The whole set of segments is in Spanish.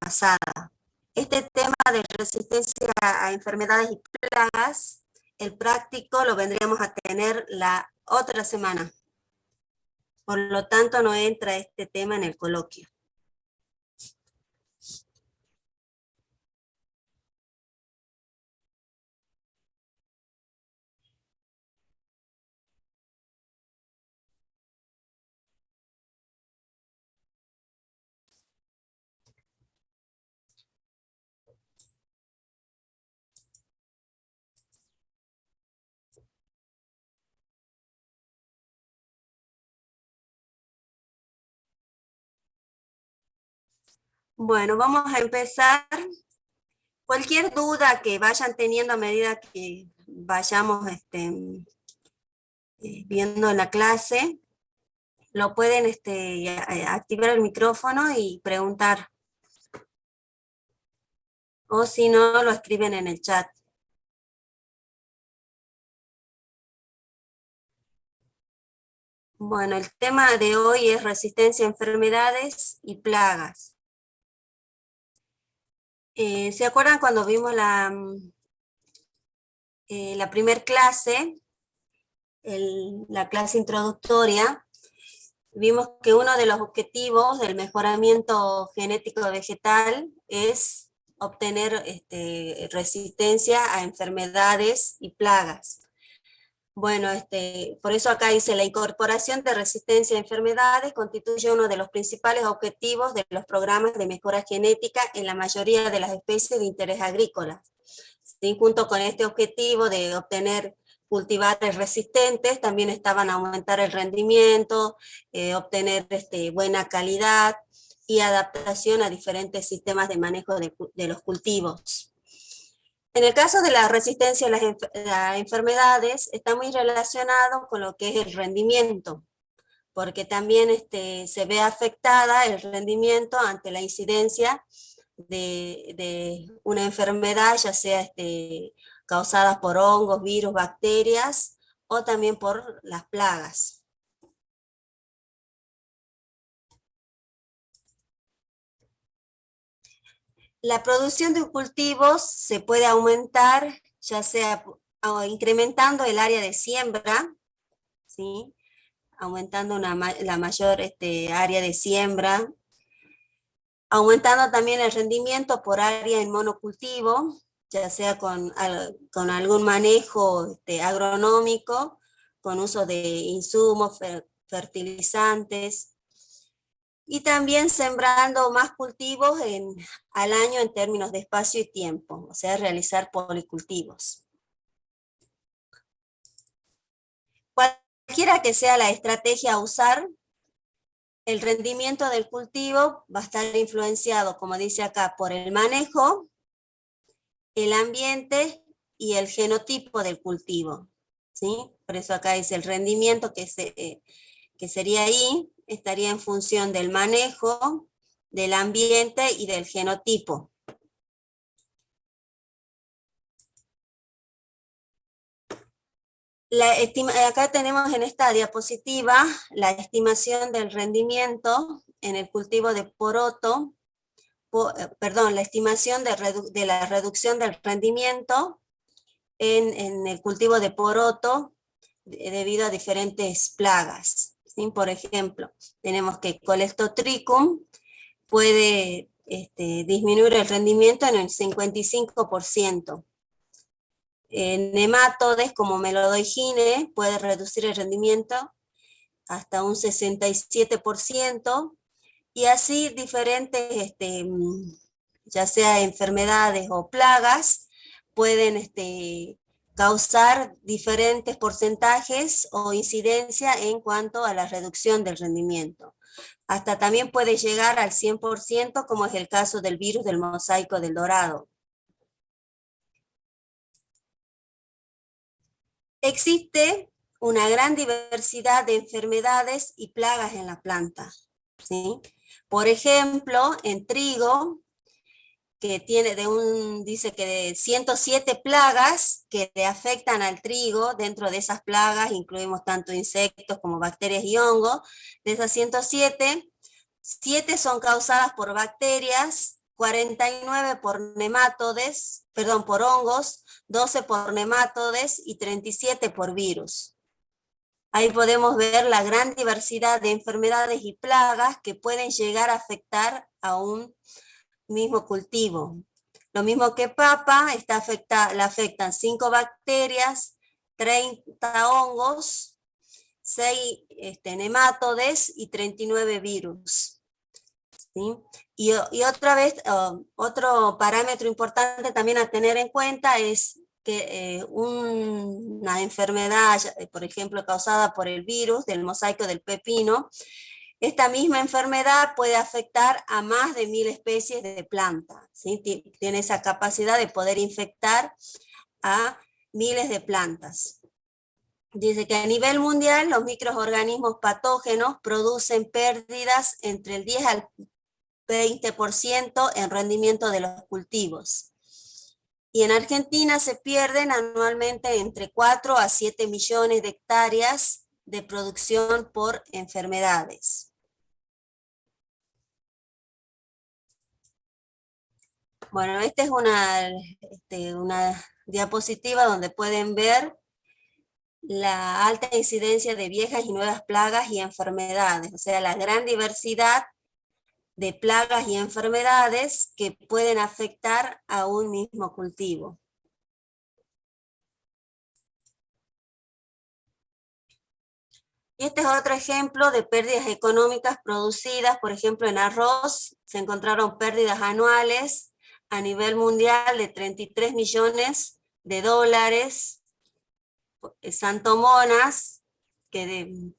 pasada. Este tema de resistencia a enfermedades y plagas, el práctico lo vendríamos a tener la otra semana. Por lo tanto, no entra este tema en el coloquio. Bueno, vamos a empezar. Cualquier duda que vayan teniendo a medida que vayamos viendo la clase, lo pueden activar el micrófono y preguntar. O si no, lo escriben en el chat. Bueno, el tema de hoy es resistencia a enfermedades y plagas. ¿Se acuerdan cuando vimos la primer clase, la clase introductoria? Vimos que uno de los objetivos del mejoramiento genético vegetal es obtener resistencia a enfermedades y plagas. Bueno, por eso acá dice, la incorporación de resistencia a enfermedades constituye uno de los principales objetivos de los programas de mejora genética en la mayoría de las especies de interés agrícola. ¿Sí? Junto con este objetivo de obtener cultivares resistentes, también estaban aumentar el rendimiento, obtener buena calidad y adaptación a diferentes sistemas de manejo de los cultivos. En el caso de la resistencia a enfermedades, está muy relacionado con lo que es el rendimiento, porque también se ve afectada el rendimiento ante la incidencia de una enfermedad, ya sea causada por hongos, virus, bacterias, o también por las plagas. La producción de cultivos se puede aumentar, ya sea incrementando el área de siembra, ¿sí? Aumentando la mayor área de siembra, aumentando también el rendimiento por área en monocultivo, ya sea con algún manejo agronómico, con uso de insumos, fertilizantes, y también sembrando más cultivos al año en términos de espacio y tiempo, o sea, realizar policultivos. Cualquiera que sea la estrategia a usar, el rendimiento del cultivo va a estar influenciado, como dice acá, por el manejo, el ambiente y el genotipo del cultivo, ¿sí? Por eso acá dice el rendimiento que sería ahí, estaría en función del manejo, del ambiente y del genotipo. Acá tenemos en esta diapositiva la estimación del rendimiento en el cultivo de poroto, la estimación de la reducción del rendimiento en el cultivo de poroto debido a diferentes plagas. ¿Sí? Por ejemplo, tenemos que Colestotricum puede disminuir el rendimiento en el 55%. Nematodes como Melodoigine puede reducir el rendimiento hasta un 67%, y así diferentes, ya sea enfermedades o plagas, pueden causar diferentes porcentajes o incidencia en cuanto a la reducción del rendimiento. Hasta también puede llegar al 100%, como es el caso del virus del mosaico del dorado. Existe una gran diversidad de enfermedades y plagas en la planta, ¿sí? Por ejemplo, en trigo, que dice que de 107 plagas que le afectan al trigo. Dentro de esas plagas incluimos tanto insectos como bacterias y hongos. De esas 107, 7 son causadas por bacterias, 49 por nematodes, perdón, por hongos, 12 por nematodes y 37 por virus. Ahí podemos ver la gran diversidad de enfermedades y plagas que pueden llegar a afectar a un mismo cultivo. Lo mismo que papa, la afectan 5 bacterias, 30 hongos, 6 nematodes y 39 virus. ¿Sí? Y otra vez, otro parámetro importante también a tener en cuenta es que una enfermedad, por ejemplo, causada por el virus del mosaico del pepino, esta misma enfermedad puede afectar a más de 1000 especies de plantas, ¿sí? Tiene esa capacidad de poder infectar a miles de plantas. Dice que a nivel mundial los microorganismos patógenos producen pérdidas entre el 10 al 20% en rendimiento de los cultivos. Y en Argentina se pierden anualmente entre 4 a 7 millones de hectáreas de producción por enfermedades. Bueno, esta es una diapositiva donde pueden ver la alta incidencia de viejas y nuevas plagas y enfermedades, o sea, la gran diversidad de plagas y enfermedades que pueden afectar a un mismo cultivo. Y este es otro ejemplo de pérdidas económicas producidas, por ejemplo, en arroz, se encontraron pérdidas anuales a nivel mundial de 33 millones de dólares. Santomonas, que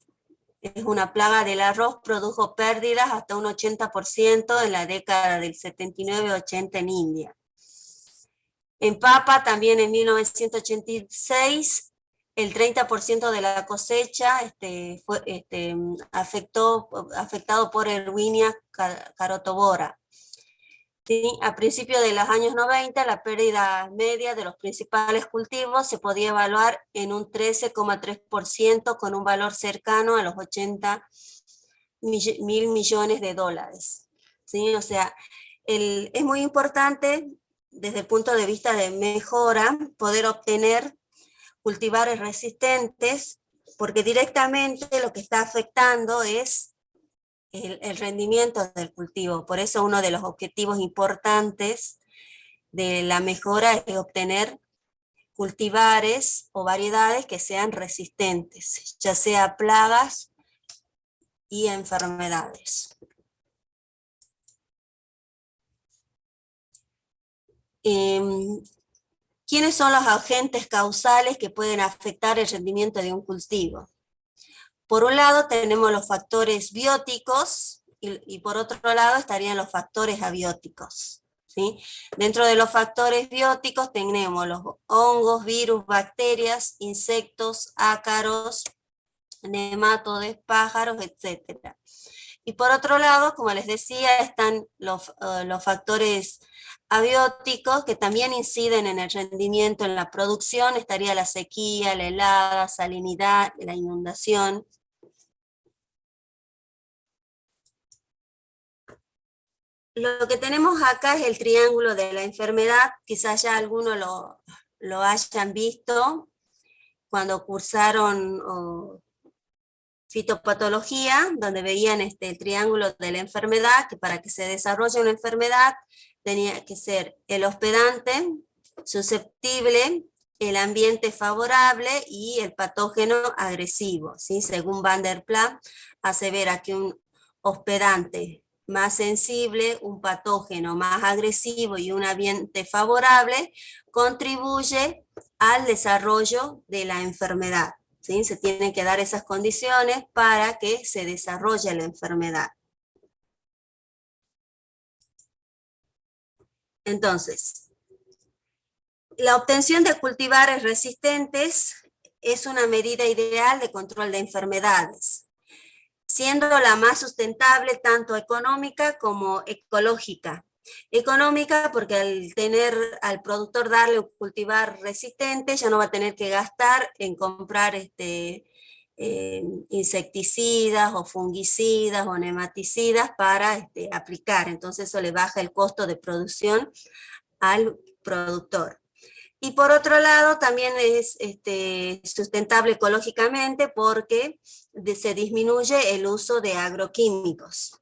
es una plaga del arroz, produjo pérdidas hasta un 80% en la década del 79-80 en India. En papa, también en 1986, el 30% de la cosecha fue afectado por Erwinia carotovora. ¿Sí? A principios de los años 90, la pérdida media de los principales cultivos se podía evaluar en un 13,3% con un valor cercano a los 80 mil millones de dólares. ¿Sí? O sea, es muy importante desde el punto de vista de mejora poder obtener cultivares resistentes, porque directamente lo que está afectando es el rendimiento del cultivo. Por eso uno de los objetivos importantes de la mejora es obtener cultivares o variedades que sean resistentes, ya sea a plagas y a enfermedades. ¿Quiénes son los agentes causales que pueden afectar el rendimiento de un cultivo? Por un lado tenemos los factores bióticos y por otro lado estarían los factores abióticos. ¿Sí? Dentro de los factores bióticos tenemos los hongos, virus, bacterias, insectos, ácaros, nematodes, pájaros, etc. Y por otro lado, como les decía, están los factores abióticos que también inciden en el rendimiento, en la producción. Estaría la sequía, la helada, salinidad, la inundación. Lo que tenemos acá es el triángulo de la enfermedad, quizás ya algunos lo hayan visto cuando cursaron fitopatología, donde veían el triángulo de la enfermedad, que para que se desarrolle una enfermedad tenía que ser el hospedante, susceptible, el ambiente favorable y el patógeno agresivo. ¿Sí? Según Van der Pla, asevera que un hospedante más sensible, un patógeno más agresivo y un ambiente favorable contribuye al desarrollo de la enfermedad. ¿Sí? Se tienen que dar esas condiciones para que se desarrolle la enfermedad. Entonces, la obtención de cultivares resistentes es una medida ideal de control de enfermedades, siendo la más sustentable tanto económica como ecológica. Económica porque al productor darle un cultivar resistente ya no va a tener que gastar en comprar insecticidas o fungicidas o nematicidas para aplicar. Entonces eso le baja el costo de producción al productor. Y por otro lado, también es sustentable ecológicamente porque se disminuye el uso de agroquímicos.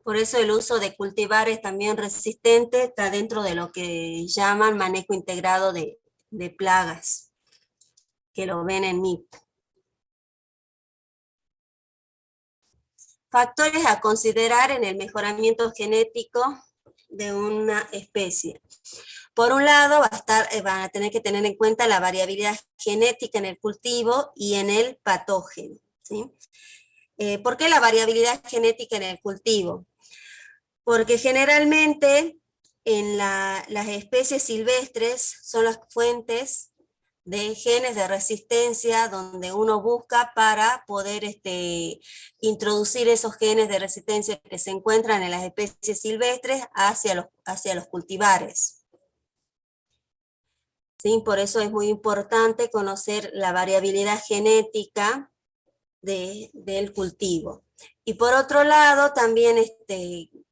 Por eso el uso de cultivares también resistentes está dentro de lo que llaman manejo integrado de plagas, que lo ven en MIP. Factores a considerar en el mejoramiento genético de una especie. Por un lado, van a tener que tener en cuenta la variabilidad genética en el cultivo y en el patógeno, ¿sí? ¿Por qué la variabilidad genética en el cultivo? Porque generalmente en las especies silvestres son las fuentes de genes de resistencia donde uno busca para poder introducir esos genes de resistencia que se encuentran en las especies silvestres hacia los cultivares. ¿Sí? Por eso es muy importante conocer la variabilidad genética del cultivo. Y por otro lado, también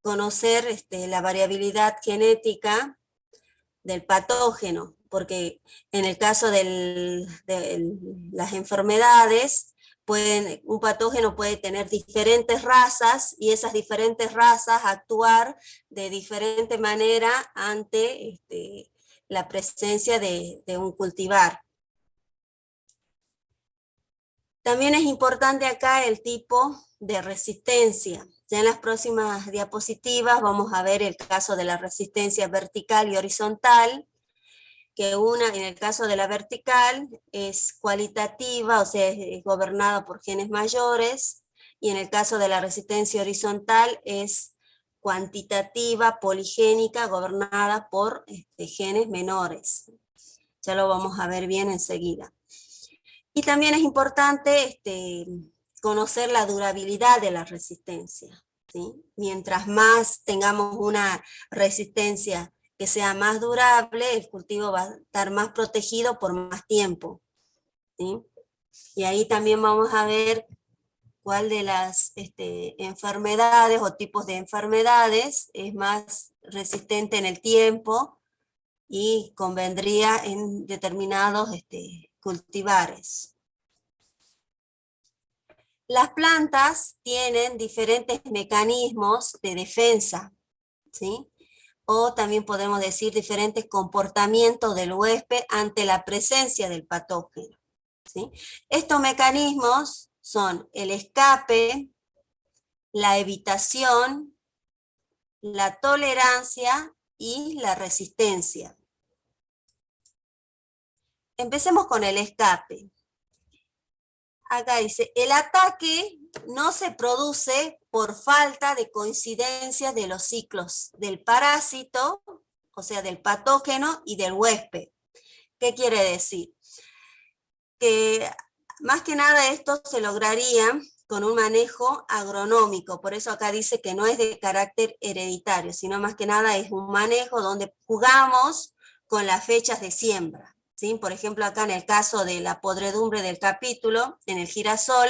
conocer la variabilidad genética del patógeno, porque en el caso de las enfermedades, un patógeno puede tener diferentes razas y esas diferentes razas actuar de diferente manera ante la presencia de un cultivar. También es importante acá el tipo de resistencia. Ya en las próximas diapositivas vamos a ver el caso de la resistencia vertical y horizontal, que en el caso de la vertical es cualitativa, o sea, es gobernada por genes mayores, y en el caso de la resistencia horizontal es cuantitativa, poligénica, gobernada por genes menores. Ya lo vamos a ver bien enseguida. Y también es importante conocer la durabilidad de la resistencia, ¿sí? Mientras más tengamos una resistencia que sea más durable, el cultivo va a estar más protegido por más tiempo, ¿sí? Y ahí también vamos a ver cuál de las enfermedades o tipos de enfermedades es más resistente en el tiempo y convendría en determinados cultivares. Las plantas tienen diferentes mecanismos de defensa, ¿sí? O también podemos decir diferentes comportamientos del huésped ante la presencia del patógeno, ¿sí? Estos mecanismos son el escape, la evitación, la tolerancia y la resistencia. Empecemos con el escape. Acá dice, el ataque no se produce por falta de coincidencia de los ciclos del parásito, o sea, del patógeno y del huésped. ¿Qué quiere decir? Que más que nada esto se lograría con un manejo agronómico, por eso acá dice que no es de carácter hereditario, sino más que nada es un manejo donde jugamos con las fechas de siembra. ¿Sí? Por ejemplo, acá en el caso de la podredumbre del capítulo, en el girasol,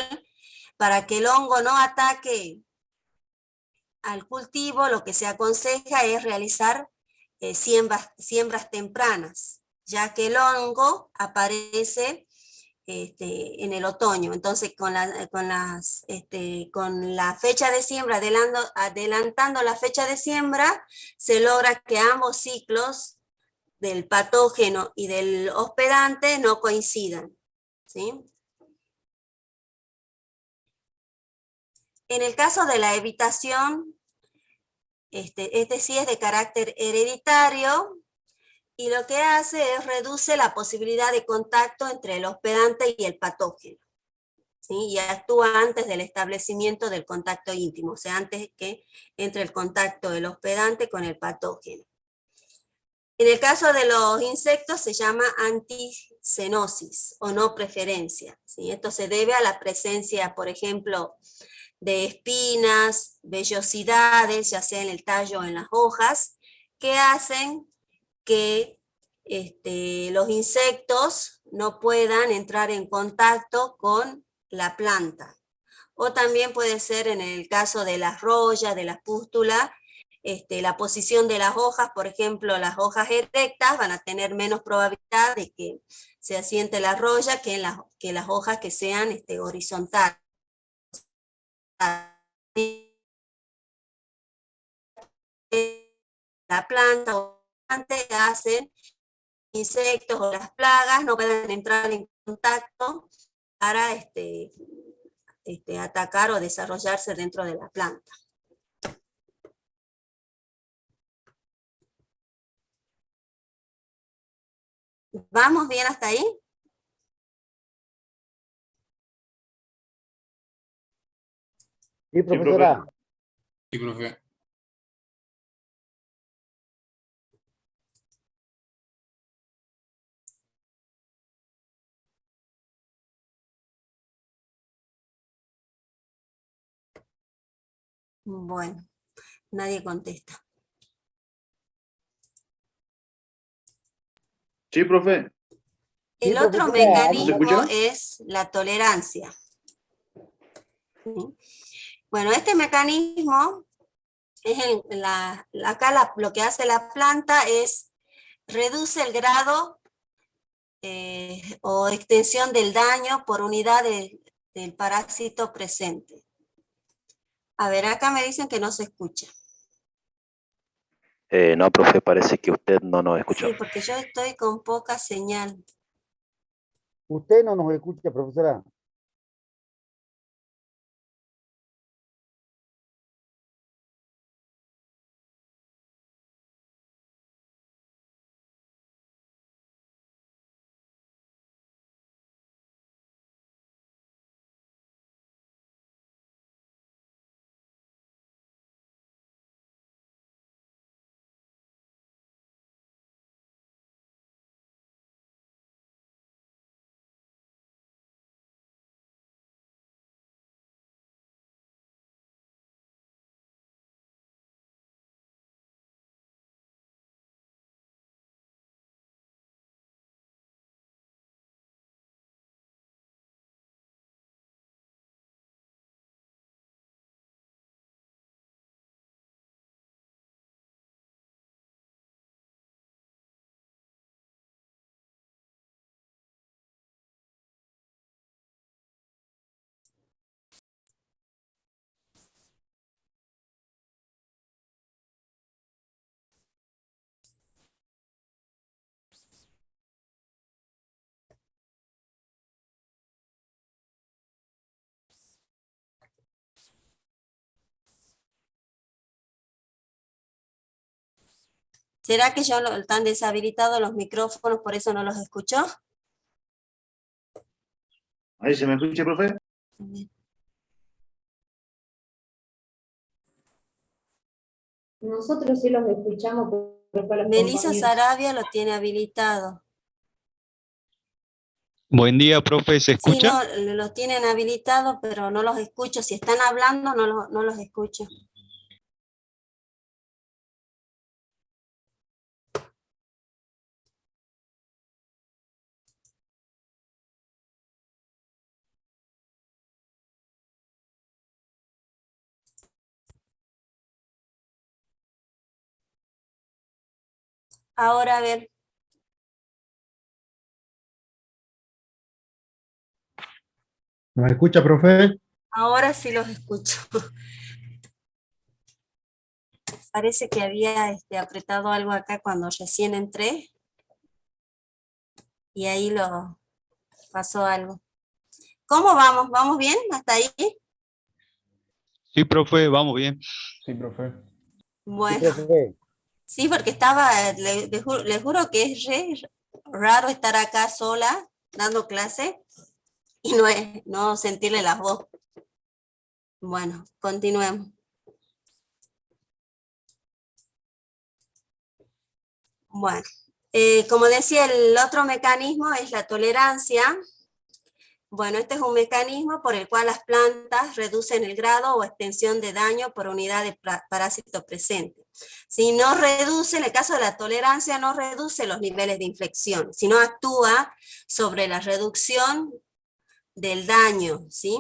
para que el hongo no ataque al cultivo, lo que se aconseja es realizar siembras tempranas, ya que el hongo aparece en el otoño. Entonces, con la fecha de siembra, adelantando la fecha de siembra, se logra que ambos ciclos del patógeno y del hospedante no coincidan, ¿sí? En el caso de la evitación, este sí es de carácter hereditario, y lo que hace es reduce la posibilidad de contacto entre el hospedante y el patógeno, ¿sí? Y actúa antes del establecimiento del contacto íntimo, o sea, antes que entre el contacto del hospedante con el patógeno. En el caso de los insectos se llama anticenosis o no preferencia, ¿sí? Esto se debe a la presencia, por ejemplo, de espinas, vellosidades, ya sea en el tallo o en las hojas, que hacen que los insectos no puedan entrar en contacto con la planta. O también puede ser en el caso de las rollas, de las pústulas, la posición de las hojas, por ejemplo, las hojas erectas van a tener menos probabilidad de que se asiente la roya que las hojas que sean horizontales. La planta o hacen insectos o las plagas no pueden entrar en contacto para atacar o desarrollarse dentro de la planta. ¿Vamos bien hasta ahí? Sí, profesora. Sí, profe. Bueno, nadie contesta. Sí, profe. El Sí, otro profesora, mecanismo es la tolerancia. ¿Sí? Bueno, este mecanismo es lo que hace la planta es reduce el grado o extensión del daño por unidad del parásito presente. A ver, acá me dicen que no se escucha. No, profe, parece que usted no nos escucha. Sí, porque yo estoy con poca señal. Usted no nos escucha, profesora. ¿Será que ya están deshabilitados los micrófonos, por eso no los escucho? Ahí se me escucha, profe. Nosotros sí los escuchamos, pero para los Melissa compañeros. Sarabia lo tiene habilitado. Buen día, profe, ¿se Sí, escucha? no, los tienen habilitados, pero no los escucho. Si están hablando, no los escucho. Ahora, a ver, ¿Nos escucha, profe? ahora sí los escucho. Parece que había apretado algo acá cuando recién entré y ahí lo pasó algo. ¿Cómo vamos? ¿Vamos bien hasta ahí? Sí, profe, vamos bien. Sí, profe. Sí, Bueno, profe. sí, porque les juro que es raro estar acá sola dando clase y no sentirle la voz. Bueno, continuemos. Bueno, como decía, el otro mecanismo es la tolerancia. Bueno, este es un mecanismo por el cual las plantas reducen el grado o extensión de daño por unidad de parásito presente. Si no reduce, en el caso de la tolerancia, no reduce los niveles de infección, sino actúa sobre la reducción del daño, ¿sí?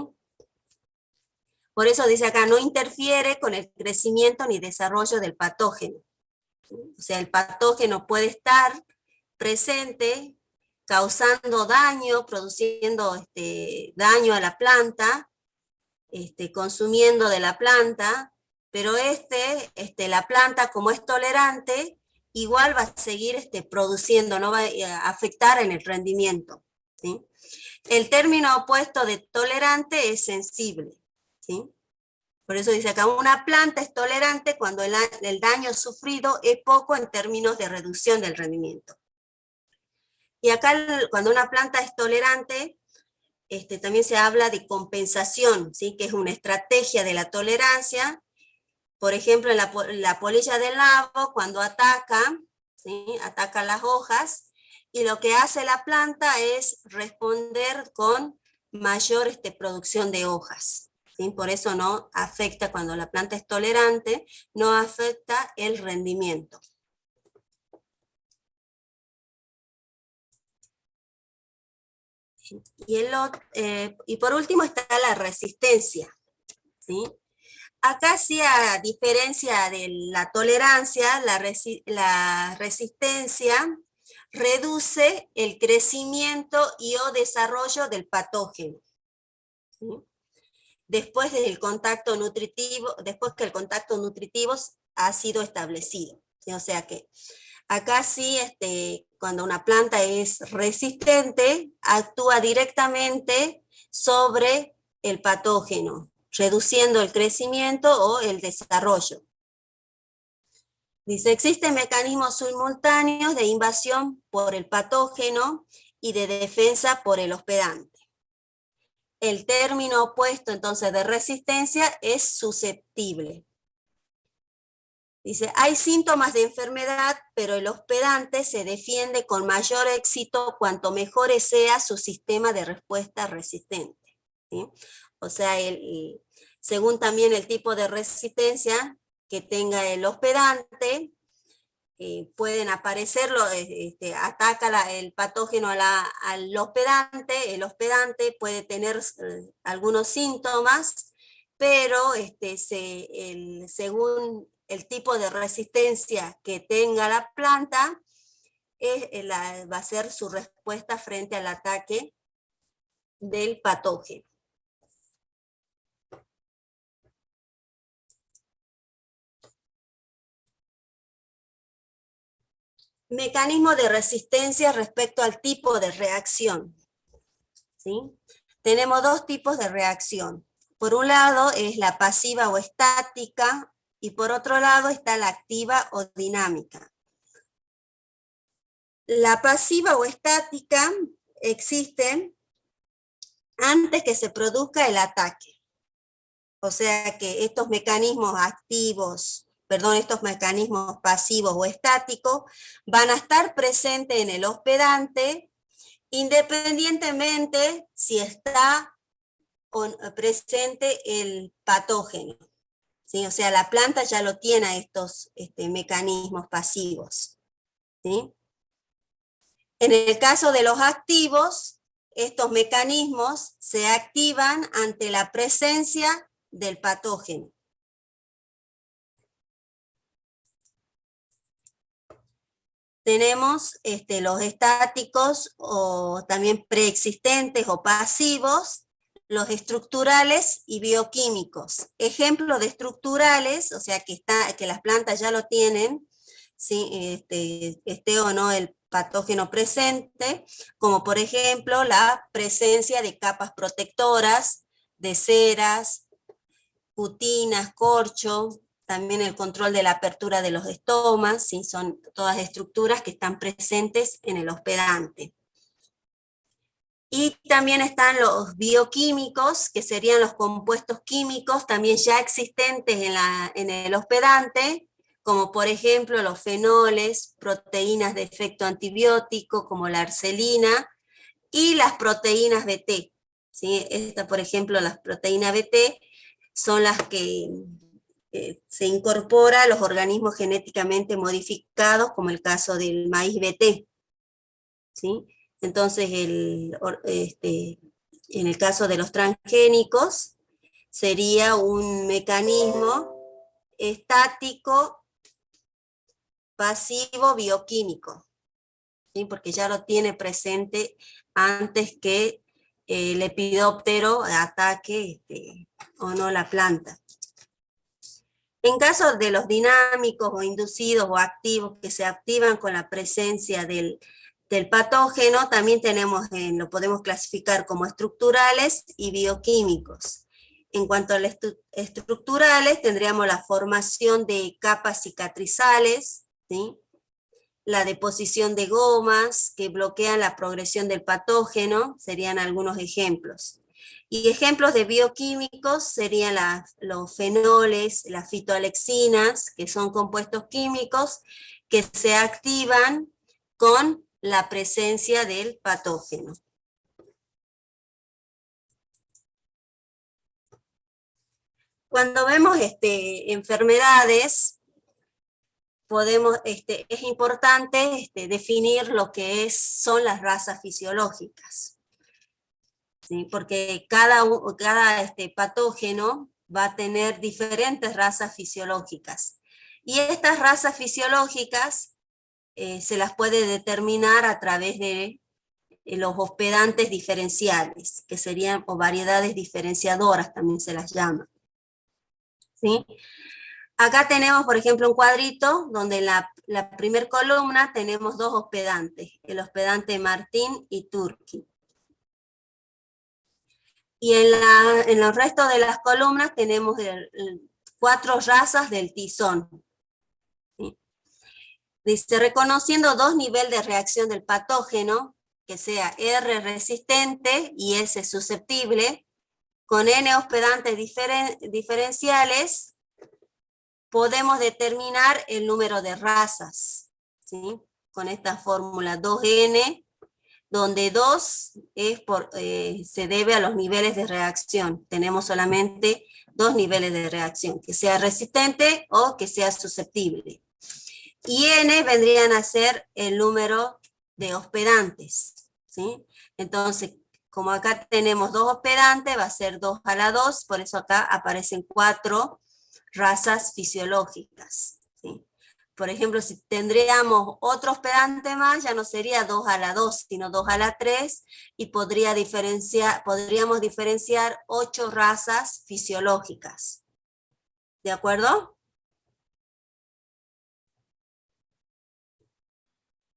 Por eso dice acá, no interfiere con el crecimiento ni desarrollo del patógeno. O sea, el patógeno puede estar presente, causando daño, produciendo daño a la planta, consumiendo de la planta, pero la planta, como es tolerante, igual va a seguir produciendo, no va a afectar en el rendimiento, ¿sí? El término opuesto de tolerante es sensible, ¿sí? Por eso dice acá, una planta es tolerante cuando el daño sufrido es poco en términos de reducción del rendimiento. Y acá, cuando una planta es tolerante, también se habla de compensación, ¿sí? Que es una estrategia de la tolerancia. Por ejemplo, la polilla del nabo, cuando ataca, ¿sí? Ataca las hojas, y lo que hace la planta es responder con mayor producción de hojas, ¿sí? Por eso no afecta, cuando la planta es tolerante, no afecta el rendimiento. Y por último está la resistencia, ¿sí? Acá sí, a diferencia de la tolerancia, la resistencia reduce el crecimiento y o desarrollo del patógeno, ¿sí? Después que el contacto nutritivo ha sido establecido, ¿sí? O sea que acá sí, cuando una planta es resistente, actúa directamente sobre el patógeno, reduciendo el crecimiento o el desarrollo. Dice, existen mecanismos simultáneos de invasión por el patógeno y de defensa por el hospedante. El término opuesto entonces de resistencia es susceptible. Dice, hay síntomas de enfermedad, pero el hospedante se defiende con mayor éxito cuanto mejor sea su sistema de respuesta resistente, ¿sí? O sea, según también el tipo de resistencia que tenga el hospedante, pueden aparecer, ataca el patógeno al hospedante, el hospedante puede tener algunos síntomas, pero según el tipo de resistencia que tenga la planta, va a ser su respuesta frente al ataque del patógeno. Mecanismo de resistencia respecto al tipo de reacción, ¿sí? Tenemos dos tipos de reacción. Por un lado es la pasiva o estática, y por otro lado está la activa o dinámica. La pasiva o estática existe antes que se produzca el ataque. O sea que estos mecanismos estos mecanismos pasivos o estáticos van a estar presentes en el hospedante independientemente si está presente el patógeno, ¿sí? O sea, la planta ya lo tiene a estos mecanismos pasivos, ¿sí? En el caso de los activos, estos mecanismos se activan ante la presencia del patógeno. Tenemos los estáticos o también preexistentes o pasivos, los estructurales y bioquímicos. Ejemplo de estructurales, o sea que las plantas ya lo tienen, ¿sí? Esté o no el patógeno presente, como por ejemplo la presencia de capas protectoras, de ceras, cutinas, corcho, también el control de la apertura de los estomas, ¿sí? Son todas estructuras que están presentes en el hospedante. Y también están los bioquímicos, que serían los compuestos químicos también ya existentes en el hospedante, como por ejemplo los fenoles, proteínas de efecto antibiótico, como la arcelina, y las proteínas BT, ¿sí? Esta, por ejemplo, las proteínas BT son las que se incorpora a los organismos genéticamente modificados, como el caso del maíz BT, ¿sí? Entonces, en el caso de los transgénicos, sería un mecanismo estático, pasivo, bioquímico, ¿sí? Porque ya lo tiene presente antes que el lepidóptero ataque o no la planta. En caso de los dinámicos o inducidos o activos que se activan con la presencia del patógeno, también lo podemos clasificar como estructurales y bioquímicos. En cuanto a los estructurales, tendríamos la formación de capas cicatrizales, ¿sí? La deposición de gomas que bloquean la progresión del patógeno, serían algunos ejemplos. Y ejemplos de bioquímicos serían los fenoles, las fitoalexinas, que son compuestos químicos que se activan con la presencia del patógeno. Cuando vemos enfermedades, es importante definir lo que son las razas fisiológicas, ¿sí? Porque cada patógeno va a tener diferentes razas fisiológicas. Y estas razas fisiológicas se las puede determinar a través de los hospedantes diferenciales, que serían, o variedades diferenciadoras también se las llama, ¿sí? Acá tenemos, por ejemplo, un cuadrito donde en la primera columna tenemos dos hospedantes, el hospedante Martín y Turki. Y en los restos de las columnas tenemos 4 razas del tizón, ¿sí? Dice, reconociendo 2 niveles de reacción del patógeno, que sea R resistente y S susceptible, con N hospedantes diferenciales, podemos determinar el número de razas, ¿sí? Con esta fórmula 2N, donde 2 se debe a los niveles de reacción. Tenemos solamente 2 niveles de reacción, que sea resistente o que sea susceptible. Y N vendrían a ser el número de hospedantes, ¿sí? Entonces, como acá tenemos 2 hospedantes, va a ser 2 a la 2, por eso acá aparecen 4 razas fisiológicas, ¿sí? Por ejemplo, si tendríamos otro hospedante más, ya no sería 2 a la 2, sino 2 a la 3, y podríamos diferenciar 8 razas fisiológicas. ¿De acuerdo?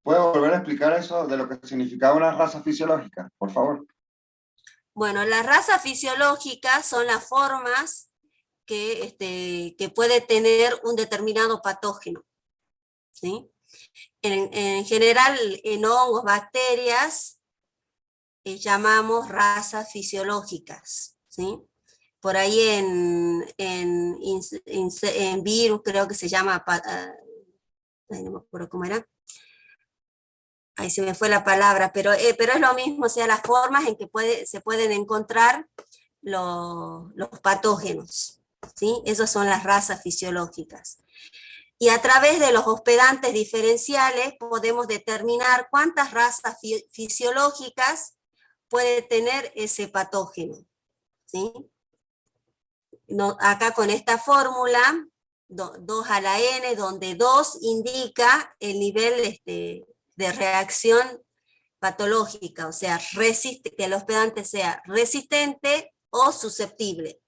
¿Puedo volver a explicar eso de lo que significaba una raza fisiológica, por favor? Bueno, las razas fisiológicas son las formas que puede tener un determinado patógeno, ¿sí? En general, en hongos, bacterias, llamamos razas fisiológicas, ¿sí? Por ahí en virus creo que se llama, no me acuerdo cómo era, ahí se me fue la palabra, pero es lo mismo, o sea, las formas en que se pueden encontrar los patógenos, ¿sí? Esas son las razas fisiológicas. Y a través de los hospedantes diferenciales podemos determinar cuántas razas fisiológicas puede tener ese patógeno, ¿sí? Acá con esta fórmula, 2 a la n, donde 2 indica el nivel de reacción patológica, o sea, que el hospedante sea resistente o susceptible.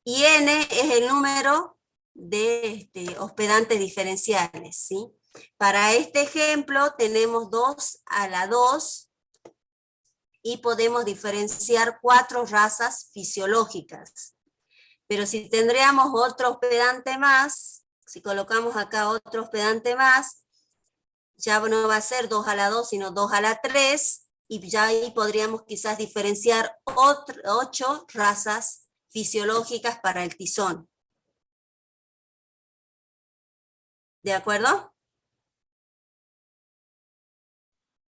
Y n es el número de hospedantes diferenciales, ¿sí? Para este ejemplo tenemos 2 a la 2 y podemos diferenciar 4 razas fisiológicas. Pero si tendríamos otro hospedante más, si colocamos acá otro hospedante más, ya no va a ser 2 a la 2, sino 2 a la 3, y ya ahí podríamos quizás diferenciar 8 razas fisiológicas para el tizón. ¿De acuerdo?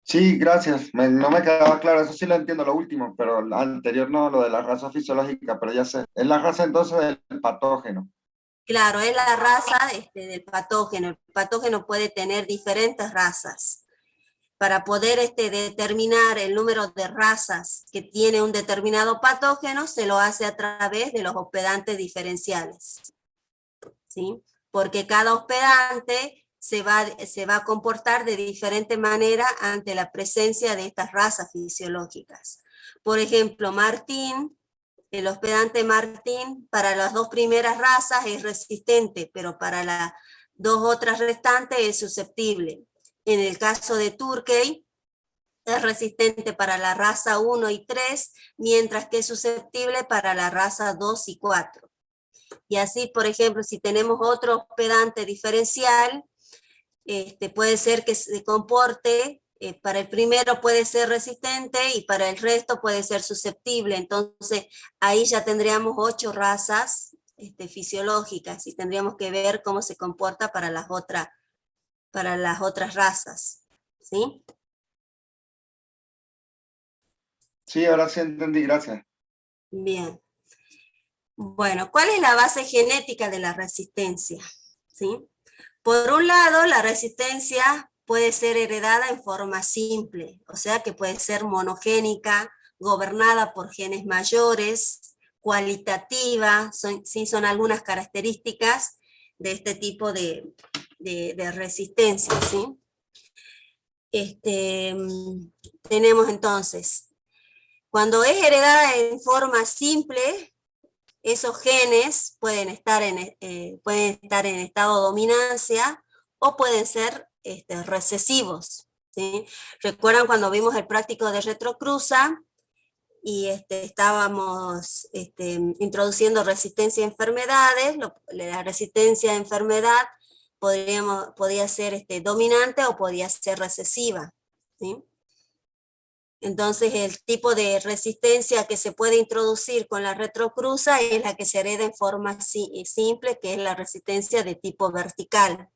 Sí, gracias. No me quedaba claro, eso sí lo entiendo, lo último, pero lo anterior no, lo de la raza fisiológica, pero ya sé. Es la raza entonces del patógeno. Claro, es la raza del patógeno. El patógeno puede tener diferentes razas. Para poder determinar el número de razas que tiene un determinado patógeno, se lo hace a través de los hospedantes diferenciales, ¿sí? Porque cada hospedante se va a comportar de diferente manera ante la presencia de estas razas fisiológicas. Por ejemplo, Martín, el hospedante Martín, para las dos primeras razas es resistente, pero para las dos otras restantes es susceptible. En el caso de Turkey, es resistente para la raza 1 y 3, mientras que es susceptible para la raza 2 y 4. Y así, por ejemplo, si tenemos otro hospedante diferencial, puede ser que se comporte, para el primero puede ser resistente y para el resto puede ser susceptible. Entonces, ahí ya tendríamos 8 razas fisiológicas y tendríamos que ver cómo se comporta para las otras razas, ¿sí? Sí, ahora sí entendí, gracias. Bien. Bueno, ¿cuál es la base genética de la resistencia? ¿Sí? Por un lado, la resistencia puede ser heredada en forma simple, o sea que puede ser monogénica, gobernada por genes mayores, cualitativa, son algunas características de este tipo de resistencia, ¿sí? Tenemos entonces, cuando es heredada en forma simple, esos genes pueden estar en estado de dominancia o pueden ser recesivos, ¿sí? ¿Recuerdan cuando vimos el práctico de retrocruza y estábamos introduciendo resistencia a enfermedades? La resistencia a enfermedad podía ser dominante o podía ser recesiva, ¿sí? Entonces, el tipo de resistencia que se puede introducir con la retrocruza es la que se hereda en forma simple, que es la resistencia de tipo vertical.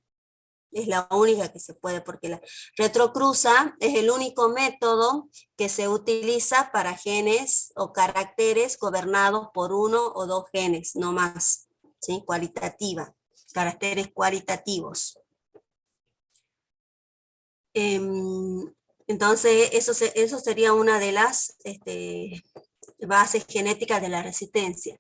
Es la única que se puede, porque la retrocruza es el único método que se utiliza para genes o caracteres gobernados por uno o dos genes, no más, ¿sí? Cualitativa, caracteres cualitativos. Entonces, eso sería una de las bases genéticas de la resistencia.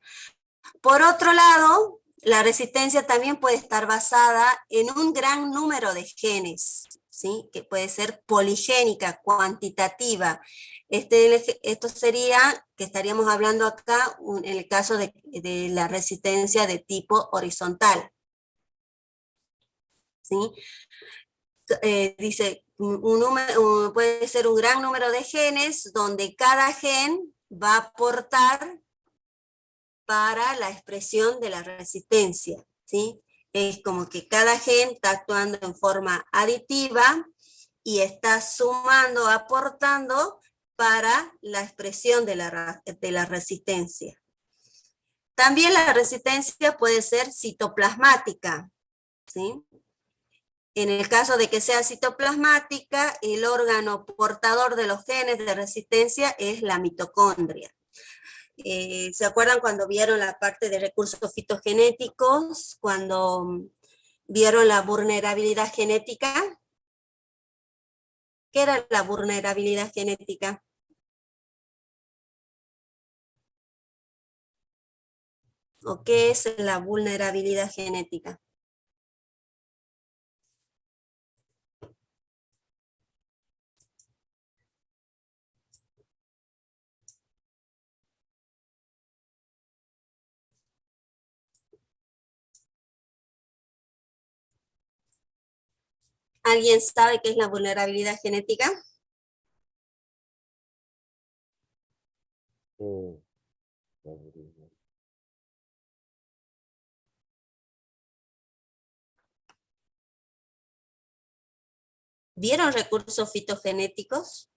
Por otro lado, la resistencia también puede estar basada en un gran número de genes, ¿sí? Que puede ser poligénica, cuantitativa. Esto sería, que estaríamos hablando acá, en el caso de la resistencia de tipo horizontal, ¿sí? Dice, puede ser un gran número de genes donde cada gen va a aportar para la expresión de la resistencia, ¿sí? Es como que cada gen está actuando en forma aditiva y está sumando, aportando para la expresión de la resistencia. También la resistencia puede ser citoplasmática, ¿sí? En el caso de que sea citoplasmática, el órgano portador de los genes de resistencia es la mitocondria. ¿Se acuerdan cuando vieron la parte de recursos fitogenéticos? Cuando vieron la vulnerabilidad genética. ¿Qué era la vulnerabilidad genética? ¿O qué es la vulnerabilidad genética? ¿Alguien sabe qué es la vulnerabilidad genética? ¿Vieron recursos fitogenéticos?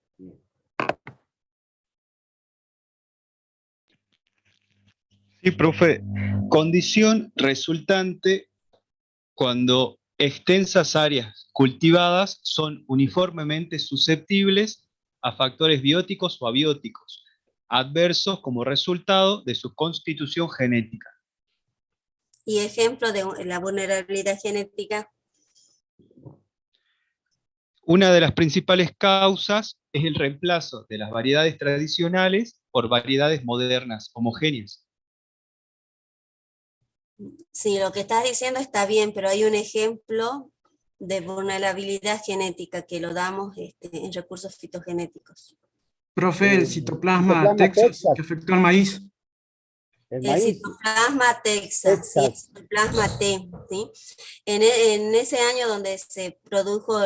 Sí, profe. Condición resultante cuando extensas áreas cultivadas son uniformemente susceptibles a factores bióticos o abióticos, adversos como resultado de su constitución genética. Y ejemplo de la vulnerabilidad genética. Una de las principales causas es el reemplazo de las variedades tradicionales por variedades modernas, homogéneas. Sí, lo que estás diciendo está bien, pero hay un ejemplo de vulnerabilidad genética que lo damos en recursos fitogenéticos. Profe, el citoplasma Texas que afectó al maíz. El El maíz. citoplasma Texas, ¿sí? El citoplasma T, ¿sí? En ese año donde se produjo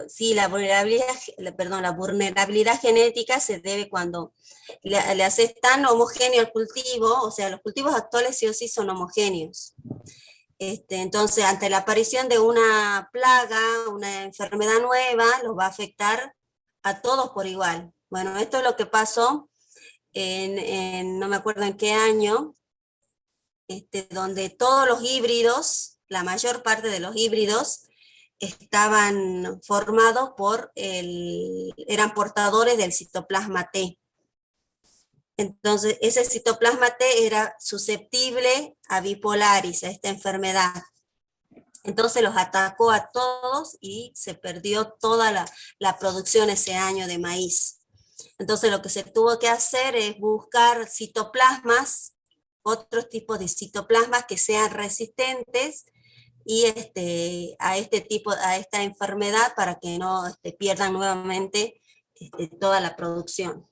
sí, la vulnerabilidad genética se debe cuando le haces tan homogéneo el cultivo, o sea, los cultivos actuales sí o sí son homogéneos. Entonces, ante la aparición de una plaga, una enfermedad nueva, los va a afectar a todos por igual. Bueno, esto es lo que pasó no me acuerdo en qué año, donde todos los híbridos, la mayor parte de los híbridos, estaban formados eran portadores del citoplasma T. Entonces, ese citoplasma T era susceptible a bipolaris, a esta enfermedad. Entonces los atacó a todos y se perdió toda la producción ese año de maíz. Entonces lo que se tuvo que hacer es buscar citoplasmas, otros tipos de citoplasmas que sean resistentes y a esta enfermedad para que no pierdan nuevamente toda la producción.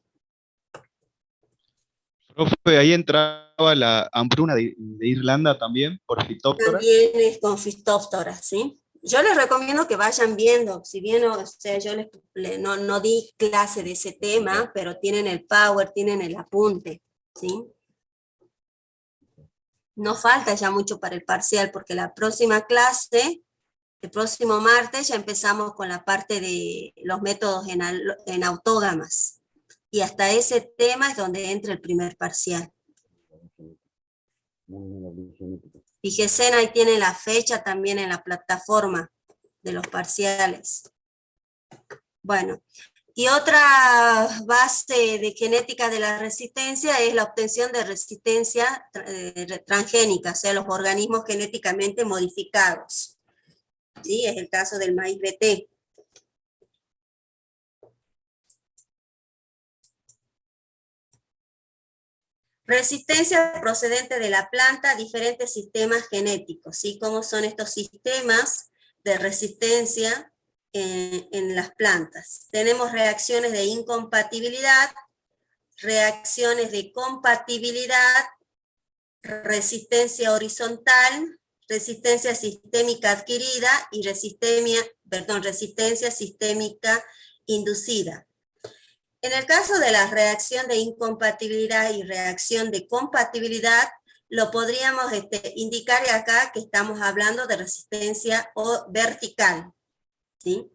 Profe, ahí entraba la hambruna de Irlanda también, por Phytophthora. También es con Phytophthora, ¿sí? Yo les recomiendo que vayan viendo, si bien o sea, yo no di clase de ese tema, pero tienen el power, tienen el apunte, ¿sí? No falta ya mucho para el parcial, porque la próxima clase, el próximo martes, ya empezamos con la parte de los métodos en autógamas. Y hasta ese tema es donde entra el primer parcial. Fíjense, ahí tiene la fecha también en la plataforma de los parciales. Bueno, y otra base de genética de la resistencia es la obtención de resistencia transgénica, o sea, los organismos genéticamente modificados. ¿Sí? Es el caso del maíz BT. Resistencia procedente de la planta a diferentes sistemas genéticos, ¿sí? ¿Cómo son estos sistemas de resistencia en las plantas? Tenemos reacciones de incompatibilidad, reacciones de compatibilidad, resistencia horizontal, resistencia sistémica adquirida y resistencia sistémica inducida. En el caso de la reacción de incompatibilidad y reacción de compatibilidad, lo podríamos indicar acá que estamos hablando de resistencia vertical, ¿sí?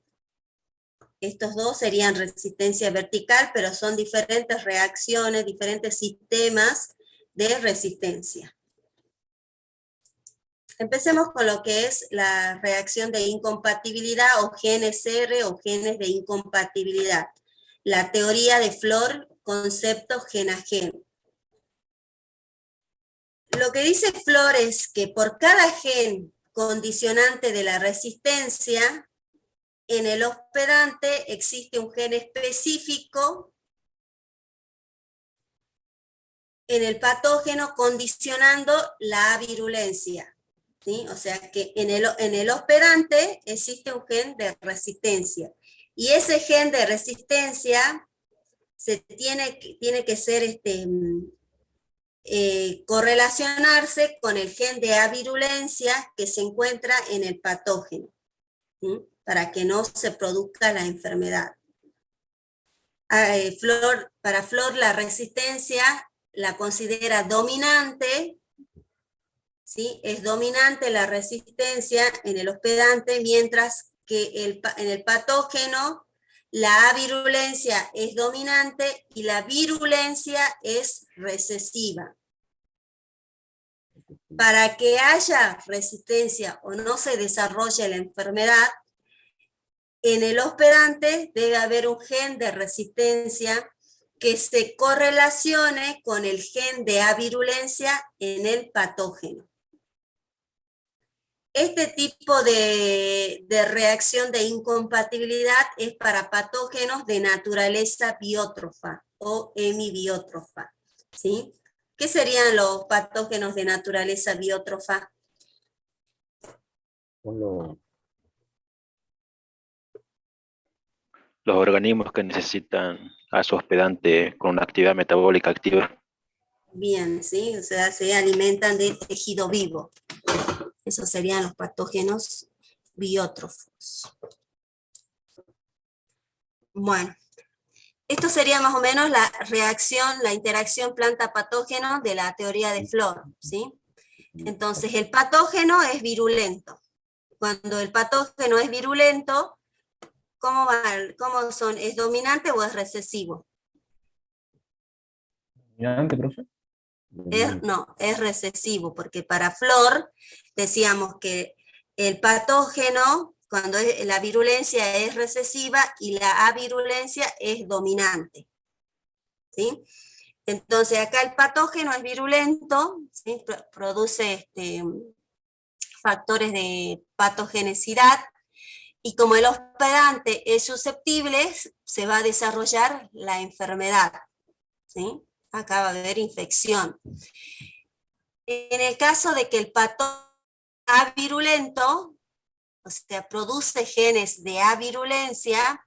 Estos dos serían resistencia vertical, pero son diferentes reacciones, diferentes sistemas de resistencia. Empecemos con lo que es la reacción de incompatibilidad o genes R o genes de incompatibilidad. La teoría de Flor, concepto gen a gen. Lo que dice Flor es que por cada gen condicionante de la resistencia, en el hospedante existe un gen específico en el patógeno condicionando la virulencia, ¿sí? O sea que en el hospedante existe un gen de resistencia. Y ese gen de resistencia tiene que ser correlacionarse con el gen de avirulencia que se encuentra en el patógeno, ¿sí? Para que no se produzca la enfermedad. Para Flor la resistencia la considera dominante, ¿sí? Es dominante la resistencia en el hospedante, mientras que en el patógeno la avirulencia es dominante y la virulencia es recesiva. Para que haya resistencia o no se desarrolle la enfermedad, en el hospedante debe haber un gen de resistencia que se correlacione con el gen de avirulencia en el patógeno. Este tipo de reacción de incompatibilidad es para patógenos de naturaleza biótrofa o hemibiótrofa, ¿sí? ¿Qué serían los patógenos de naturaleza biótrofa? Los organismos que necesitan a su hospedante con una actividad metabólica activa. Bien, ¿sí? O sea, se alimentan de tejido vivo. Esos serían los patógenos biótrofos. Bueno, esto sería más o menos la reacción, la interacción planta-patógeno de la teoría de Flor, ¿sí? Entonces, el patógeno es virulento. Cuando el patógeno es virulento, ¿cómo son? ¿Es dominante o es recesivo? ¿Dominante, profe? No, es recesivo, porque para Flor decíamos que el patógeno, cuando la virulencia es recesiva y la avirulencia es dominante, ¿sí? Entonces acá el patógeno es virulento, ¿sí? Produce factores de patogenicidad, y como el hospedante es susceptible, se va a desarrollar la enfermedad, ¿sí? Acá va a haber infección. En el caso de que el patógeno avirulento, o sea, produce genes de avirulencia,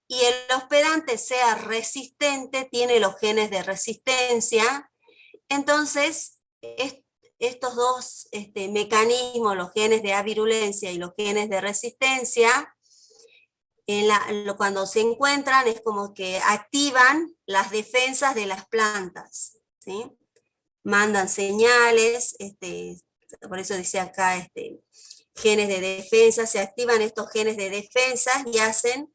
y el hospedante sea resistente, tiene los genes de resistencia, entonces estos dos mecanismos, los genes de avirulencia y los genes de resistencia, cuando se encuentran es como que activan las defensas de las plantas, ¿sí? Mandan señales, por eso dice acá genes de defensa, se activan estos genes de defensa y hacen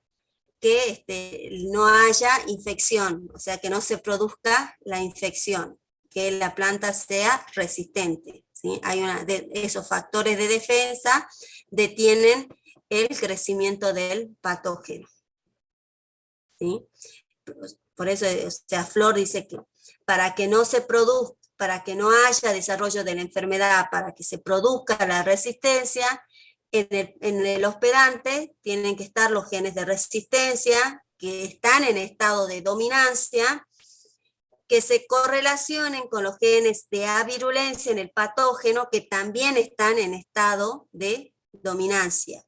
que no haya infección, o sea que no se produzca la infección, que la planta sea resistente, ¿sí? Esos factores de defensa detienen el crecimiento del patógeno, ¿sí? Por eso, o sea, Flor dice que para que no haya desarrollo de la enfermedad, para que se produzca la resistencia, en el hospedante tienen que estar los genes de resistencia, que están en estado de dominancia, que se correlacionen con los genes de avirulencia en el patógeno, que también están en estado de dominancia.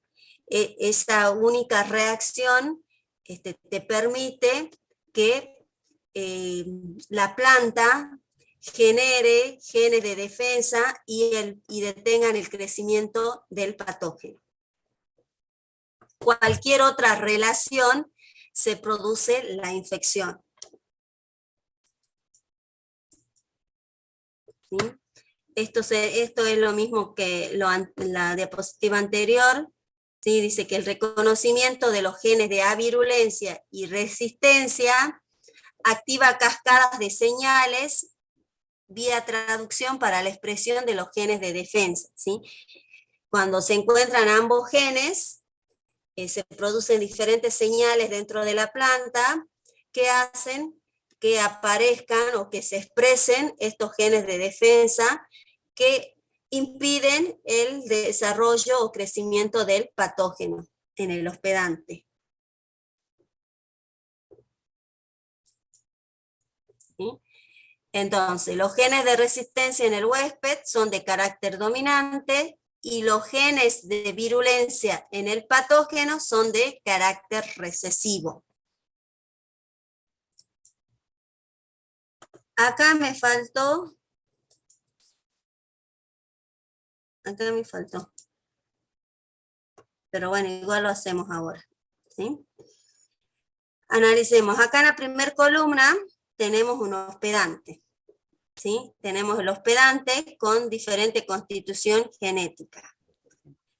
Esa única reacción te permite que la planta genere genes de defensa y detengan el crecimiento del patógeno. Cualquier otra relación se produce la infección. ¿Sí? Esto es lo mismo que la diapositiva anterior. ¿Sí? Dice que el reconocimiento de los genes de avirulencia y resistencia activa cascadas de señales vía traducción para la expresión de los genes de defensa, ¿sí? Cuando se encuentran ambos genes, se producen diferentes señales dentro de la planta que hacen que aparezcan o que se expresen estos genes de defensa que impiden el desarrollo o crecimiento del patógeno en el hospedante. ¿Sí? Entonces, los genes de resistencia en el huésped son de carácter dominante y los genes de virulencia en el patógeno son de carácter recesivo. Acá me faltó. Pero bueno, igual lo hacemos ahora, ¿sí? Analicemos. Acá en la primera columna tenemos un hospedante, ¿sí? Tenemos el hospedante con diferente constitución genética.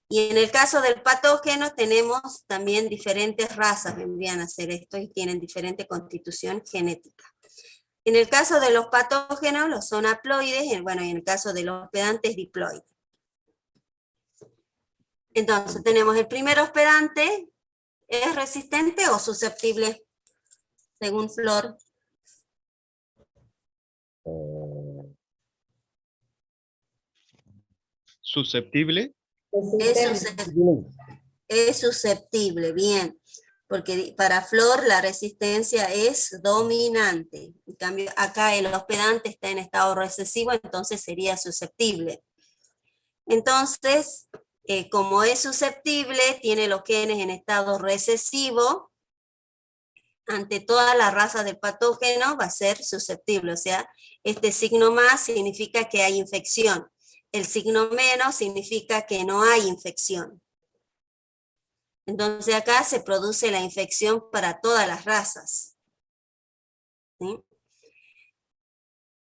Y en el caso del patógeno tenemos también diferentes razas, vendrían a ser esto, y tienen diferente constitución genética. En el caso de los patógenos, los son haploides, y bueno, en el caso de los hospedantes, diploides. Entonces, tenemos el primer hospedante, ¿es resistente o susceptible? Según Flor. ¿Susceptible? Es susceptible, bien. Porque para Flor la resistencia es dominante. En cambio, acá el hospedante está en estado recesivo, entonces sería susceptible. Entonces, como es susceptible, tiene los genes en estado recesivo, ante toda la raza del patógeno va a ser susceptible. O sea, este signo más significa que hay infección. El signo menos significa que no hay infección. Entonces acá se produce la infección para todas las razas. ¿Sí?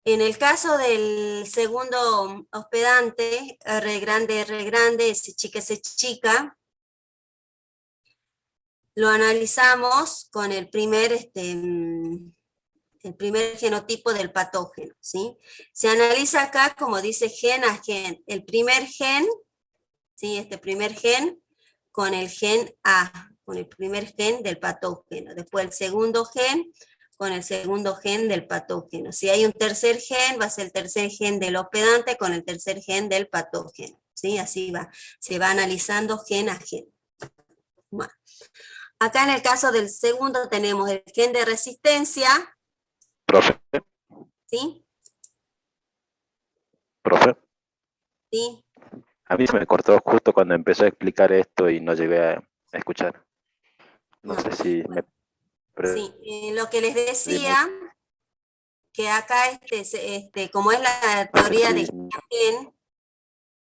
En el caso del segundo hospedante, R grande, S chica, lo analizamos con el primer genotipo del patógeno, ¿sí? Se analiza acá, como dice, gen a gen. El primer gen, ¿sí? Este primer gen, con el gen A, con el primer gen del patógeno. Después el segundo gen, con el segundo gen del patógeno. Si hay un tercer gen, va a ser el tercer gen del hospedante con el tercer gen del patógeno. ¿Sí? Así va, se va analizando gen a gen. Bueno. Acá en el caso del segundo tenemos el gen de resistencia. Profe. ¿Sí? Profe. Sí. A mí se me cortó justo cuando empezó a explicar esto y no llegué a escuchar. No sé si me... Sí, lo que les decía, que acá como es la teoría de gen,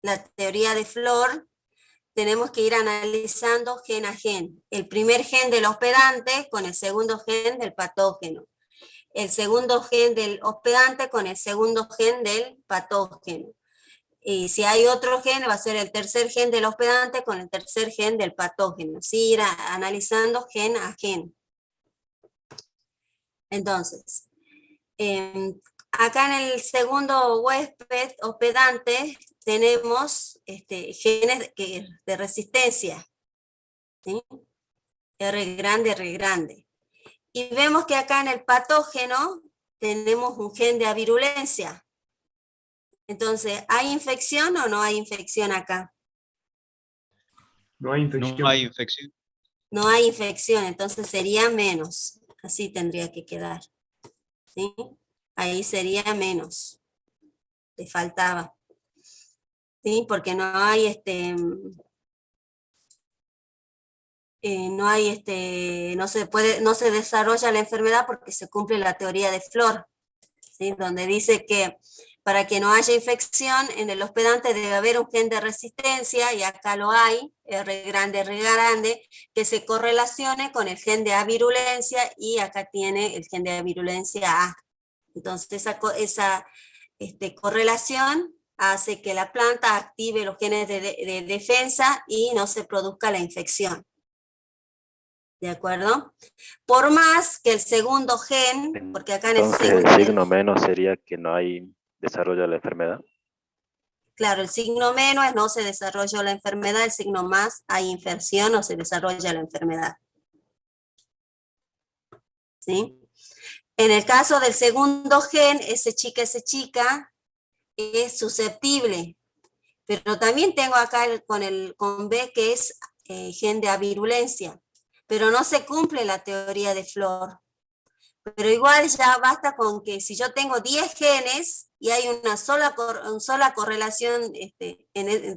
la teoría de Flor, tenemos que ir analizando gen a gen. El primer gen del hospedante con el segundo gen del patógeno. El segundo gen del hospedante con el segundo gen del patógeno. Y si hay otro gen, va a ser el tercer gen del hospedante con el tercer gen del patógeno. ¿Sí? Ir analizando gen a gen. Entonces, acá en el segundo hospedante, tenemos genes de resistencia. ¿Sí? R grande. Y vemos que acá en el patógeno tenemos un gen de avirulencia. Entonces, ¿hay infección o no hay infección acá? No hay infección. No hay infección. No hay infección, entonces sería menos. Así tendría que quedar. ¿Sí? Ahí sería menos. Te faltaba. ¿Sí? Porque no hay no se desarrolla la enfermedad porque se cumple la teoría de Flor, ¿sí? Donde dice que para que no haya infección en el hospedante debe haber un gen de resistencia, y acá lo hay, R grande, que se correlacione con el gen de avirulencia, y acá tiene el gen de avirulencia A. Entonces esa correlación hace que la planta active los genes de defensa y no se produzca la infección. ¿De acuerdo? Por más que el segundo gen, porque acá en Entonces, el signo menos sería que no hay desarrollo de la enfermedad. Claro, el signo menos es no se desarrolló la enfermedad, el signo más hay infección o se desarrolla la enfermedad. ¿Sí? En el caso del segundo gen, S chica, es susceptible. Pero también tengo acá con B que es gen de avirulencia. Pero no se cumple la teoría de Flor. Pero igual ya basta con que si yo tengo 10 genes y hay una sola correlación de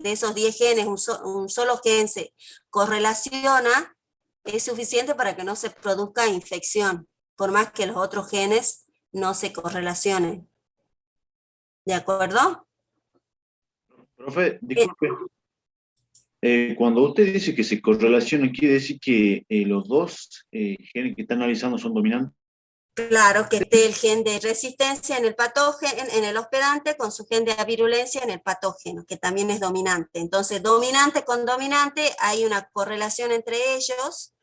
esos 10 genes, un solo gen se correlaciona, es suficiente para que no se produzca infección, por más que los otros genes no se correlacionen. ¿De acuerdo? Profe, disculpe. Cuando usted dice que se correlaciona, ¿quiere decir que los dos genes que está analizando son dominantes? Claro, que esté el gen de resistencia en el patógeno, en el hospedante, con su gen de virulencia en el patógeno, que también es dominante. Entonces, dominante con dominante, hay una correlación entre ellos,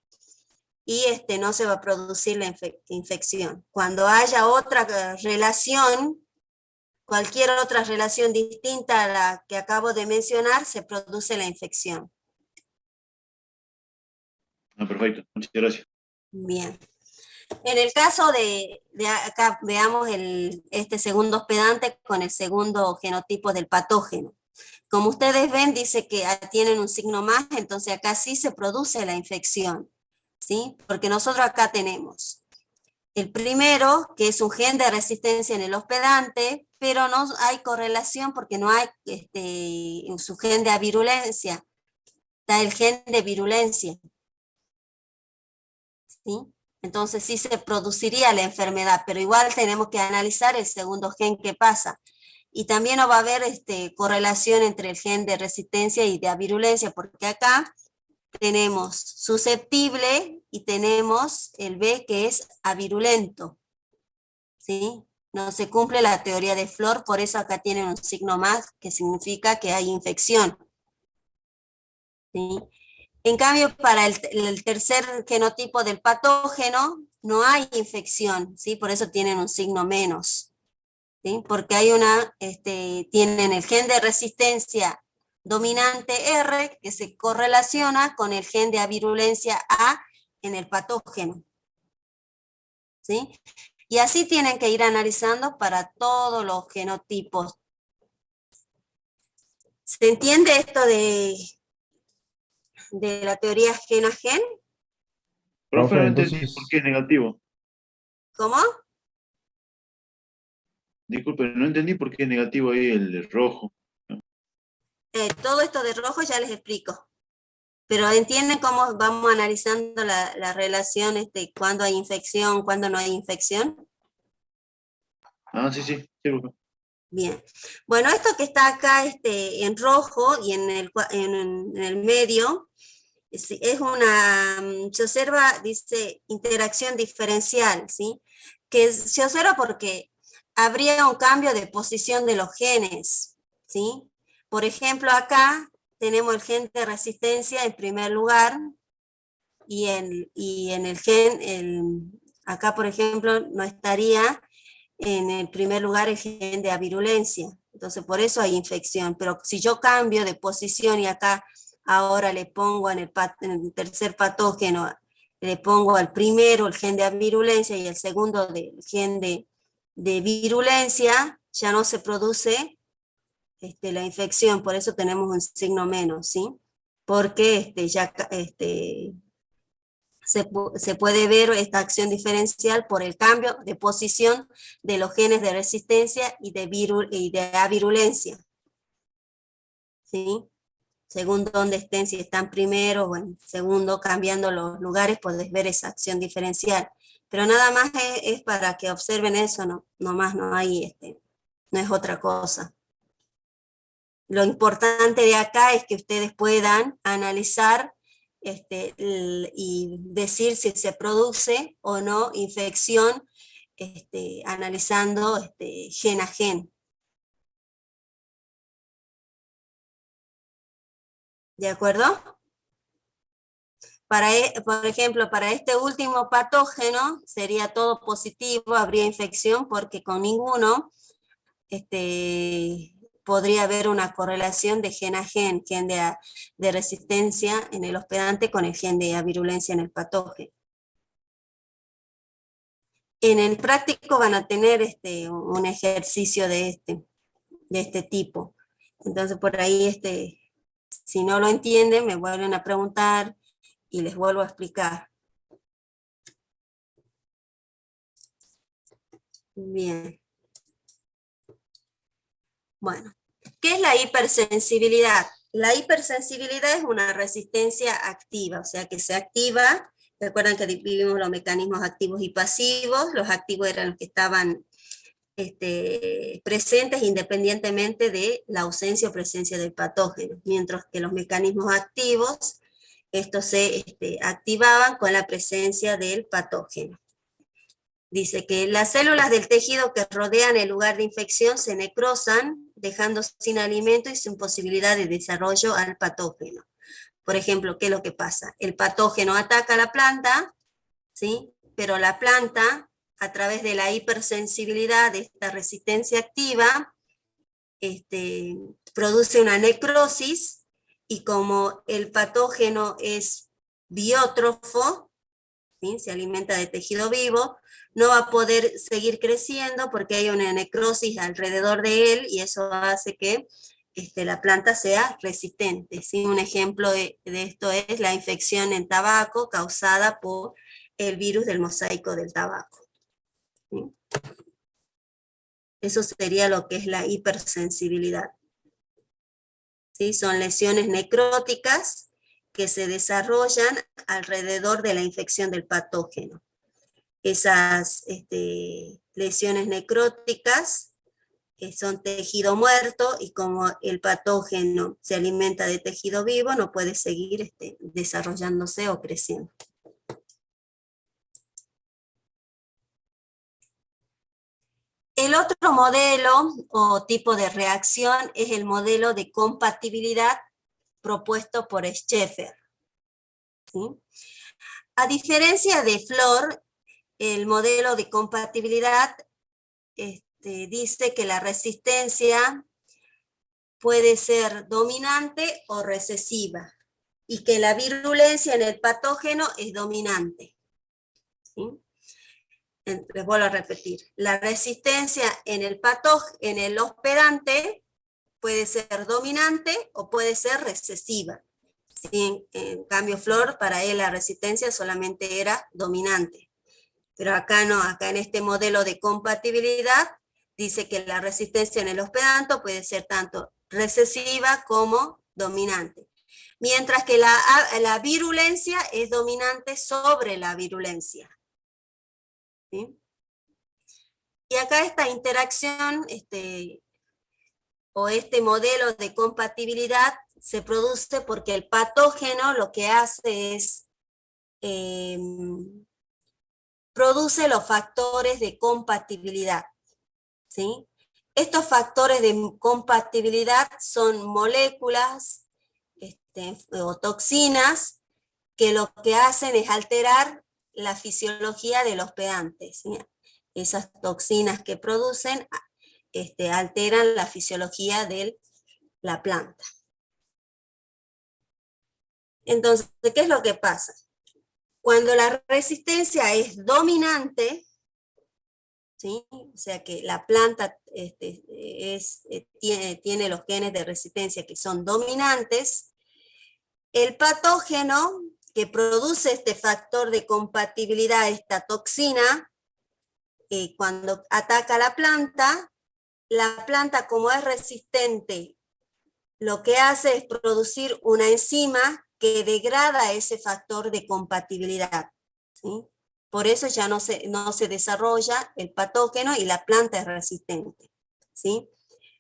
y no se va a producir la infección. Cuando haya otra relación, cualquier otra relación distinta a la que acabo de mencionar, se produce la infección. Perfecto, muchas gracias. Bien. En el caso de acá veamos este segundo hospedante con el segundo genotipo del patógeno. Como ustedes ven, dice que tienen un signo más, entonces acá sí se produce la infección, ¿sí? Porque nosotros acá tenemos el primero, que es un gen de resistencia en el hospedante, pero no hay correlación porque no hay en su gen de avirulencia. Está el gen de virulencia, ¿sí? Entonces sí se produciría la enfermedad, pero igual tenemos que analizar el segundo gen que pasa. Y también no va a haber correlación entre el gen de resistencia y de avirulencia, porque acá tenemos susceptible y tenemos el B que es avirulento, ¿sí? No se cumple la teoría de Flor, por eso acá tienen un signo más que significa que hay infección, ¿sí? En cambio, para el tercer genotipo del patógeno no hay infección, ¿sí? Por eso tienen un signo menos, ¿sí? Porque hay tienen el gen de resistencia dominante R que se correlaciona con el gen de avirulencia A en el patógeno, ¿sí? Y así tienen que ir analizando para todos los genotipos. ¿Se entiende esto de la teoría gen a gen? Profe, no Profe, entendí entonces, por qué es negativo. ¿Cómo? Disculpe, no entendí por qué es negativo ahí el rojo. Todo esto de rojo ya les explico. Pero entienden cómo vamos analizando la relación, cuándo hay infección, cuándo no hay infección. Ah, sí, sí, sí, profe. Bien. Bueno, esto que está acá en rojo y en el medio, es una, se observa, dice, interacción diferencial, ¿sí? Que se observa porque habría un cambio de posición de los genes, ¿sí? Por ejemplo, acá tenemos el gen de resistencia en primer lugar, y en el gen, acá por ejemplo, no estaría en el primer lugar el gen de avirulencia, entonces por eso hay infección, pero si yo cambio de posición y acá ahora le pongo en el tercer patógeno, le pongo al primero el gen de avirulencia y el segundo el gen de virulencia, ya no se produce la infección, por eso tenemos un signo menos, ¿sí? Porque se puede ver esta acción diferencial por el cambio de posición de los genes de resistencia y de avirulencia, ¿sí? Según dónde estén, si están primero o en segundo, cambiando los lugares, podés ver esa acción diferencial. Pero nada más es para que observen eso, no más, no hay, no es otra cosa. Lo importante de acá es que ustedes puedan analizar y decir si se produce o no infección analizando gen a gen. ¿De acuerdo? Por ejemplo, para este último patógeno sería todo positivo, habría infección porque con ninguno podría haber una correlación de gen a gen de resistencia en el hospedante con el gen de avirulencia en el patógeno. En el práctico van a tener un ejercicio de este tipo. Entonces por ahí, si no lo entienden, me vuelven a preguntar y les vuelvo a explicar. Bien. Bueno, ¿qué es la hipersensibilidad? La hipersensibilidad es una resistencia activa, o sea que se activa. Recuerdan que vivimos los mecanismos activos y pasivos. Los activos eran los que estaban presentes independientemente de la ausencia o presencia del patógeno, mientras que los mecanismos activos, estos se activaban con la presencia del patógeno. Dice que las células del tejido que rodean el lugar de infección se necrosan, dejando sin alimento y sin posibilidad de desarrollo al patógeno. Por ejemplo, ¿qué es lo que pasa? El patógeno ataca a la planta ¿sí? Pero la planta, a través de la hipersensibilidad de esta resistencia activa, produce una necrosis, y como el patógeno es biótrofo, ¿sí? Se alimenta de tejido vivo, no va a poder seguir creciendo porque hay una necrosis alrededor de él, y eso hace que la planta sea resistente, ¿sí? Un ejemplo de esto es la infección en tabaco causada por el virus del mosaico del tabaco, ¿sí? Eso sería lo que es la hipersensibilidad, ¿sí? Son lesiones necróticas que se desarrollan alrededor de la infección del patógeno. Esas lesiones necróticas son tejido muerto, y como el patógeno se alimenta de tejido vivo, no puede seguir desarrollándose o creciendo. El otro modelo o tipo de reacción es el modelo de compatibilidad propuesto por Schaeffer, ¿sí? A diferencia de Flor, el modelo de compatibilidad dice que la resistencia puede ser dominante o recesiva, y que la virulencia en el patógeno es dominante, ¿sí? Les vuelvo a repetir, la resistencia en el hospedante puede ser dominante o puede ser recesiva, ¿sí? En cambio, Flor, para él la resistencia solamente era dominante. Pero acá no, acá en este modelo de compatibilidad dice que la resistencia en el hospedante puede ser tanto recesiva como dominante, mientras que la virulencia es dominante sobre la virulencia, ¿sí? Y acá esta interacción, o este modelo de compatibilidad se produce porque el patógeno lo que hace es produce los factores de compatibilidad, ¿sí? Estos factores de compatibilidad son moléculas o toxinas que lo que hacen es alterar la fisiología del hospedante, ¿sí? Esas toxinas que producen alteran la fisiología de la planta. Entonces, ¿qué es lo que pasa? Cuando la resistencia es dominante, ¿sí? O sea que la planta tiene los genes de resistencia que son dominantes, el patógeno que produce este factor de compatibilidad, esta toxina, cuando ataca a la planta como es resistente, lo que hace es producir una enzima que degrada ese factor de compatibilidad, ¿sí? Por eso ya no se desarrolla el patógeno y la planta es resistente, ¿sí?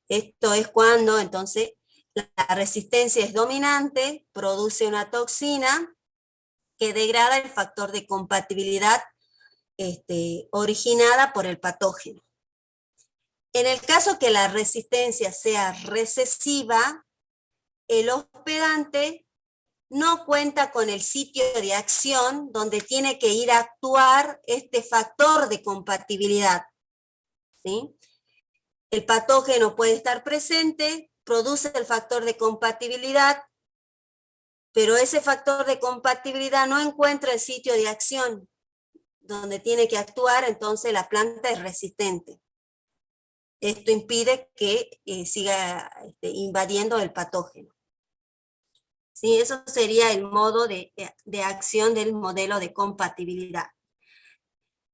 Esto es cuando entonces la resistencia es dominante, produce una toxina que degrada el factor de compatibilidad originada por el patógeno. En el caso que la resistencia sea recesiva, el hospedante no cuenta con el sitio de acción donde tiene que ir a actuar este factor de compatibilidad, ¿sí? El patógeno puede estar presente, produce el factor de compatibilidad, pero ese factor de compatibilidad no encuentra el sitio de acción donde tiene que actuar, entonces la planta es resistente. Esto impide que siga invadiendo el patógeno. Sí, eso sería el modo de acción del modelo de compatibilidad.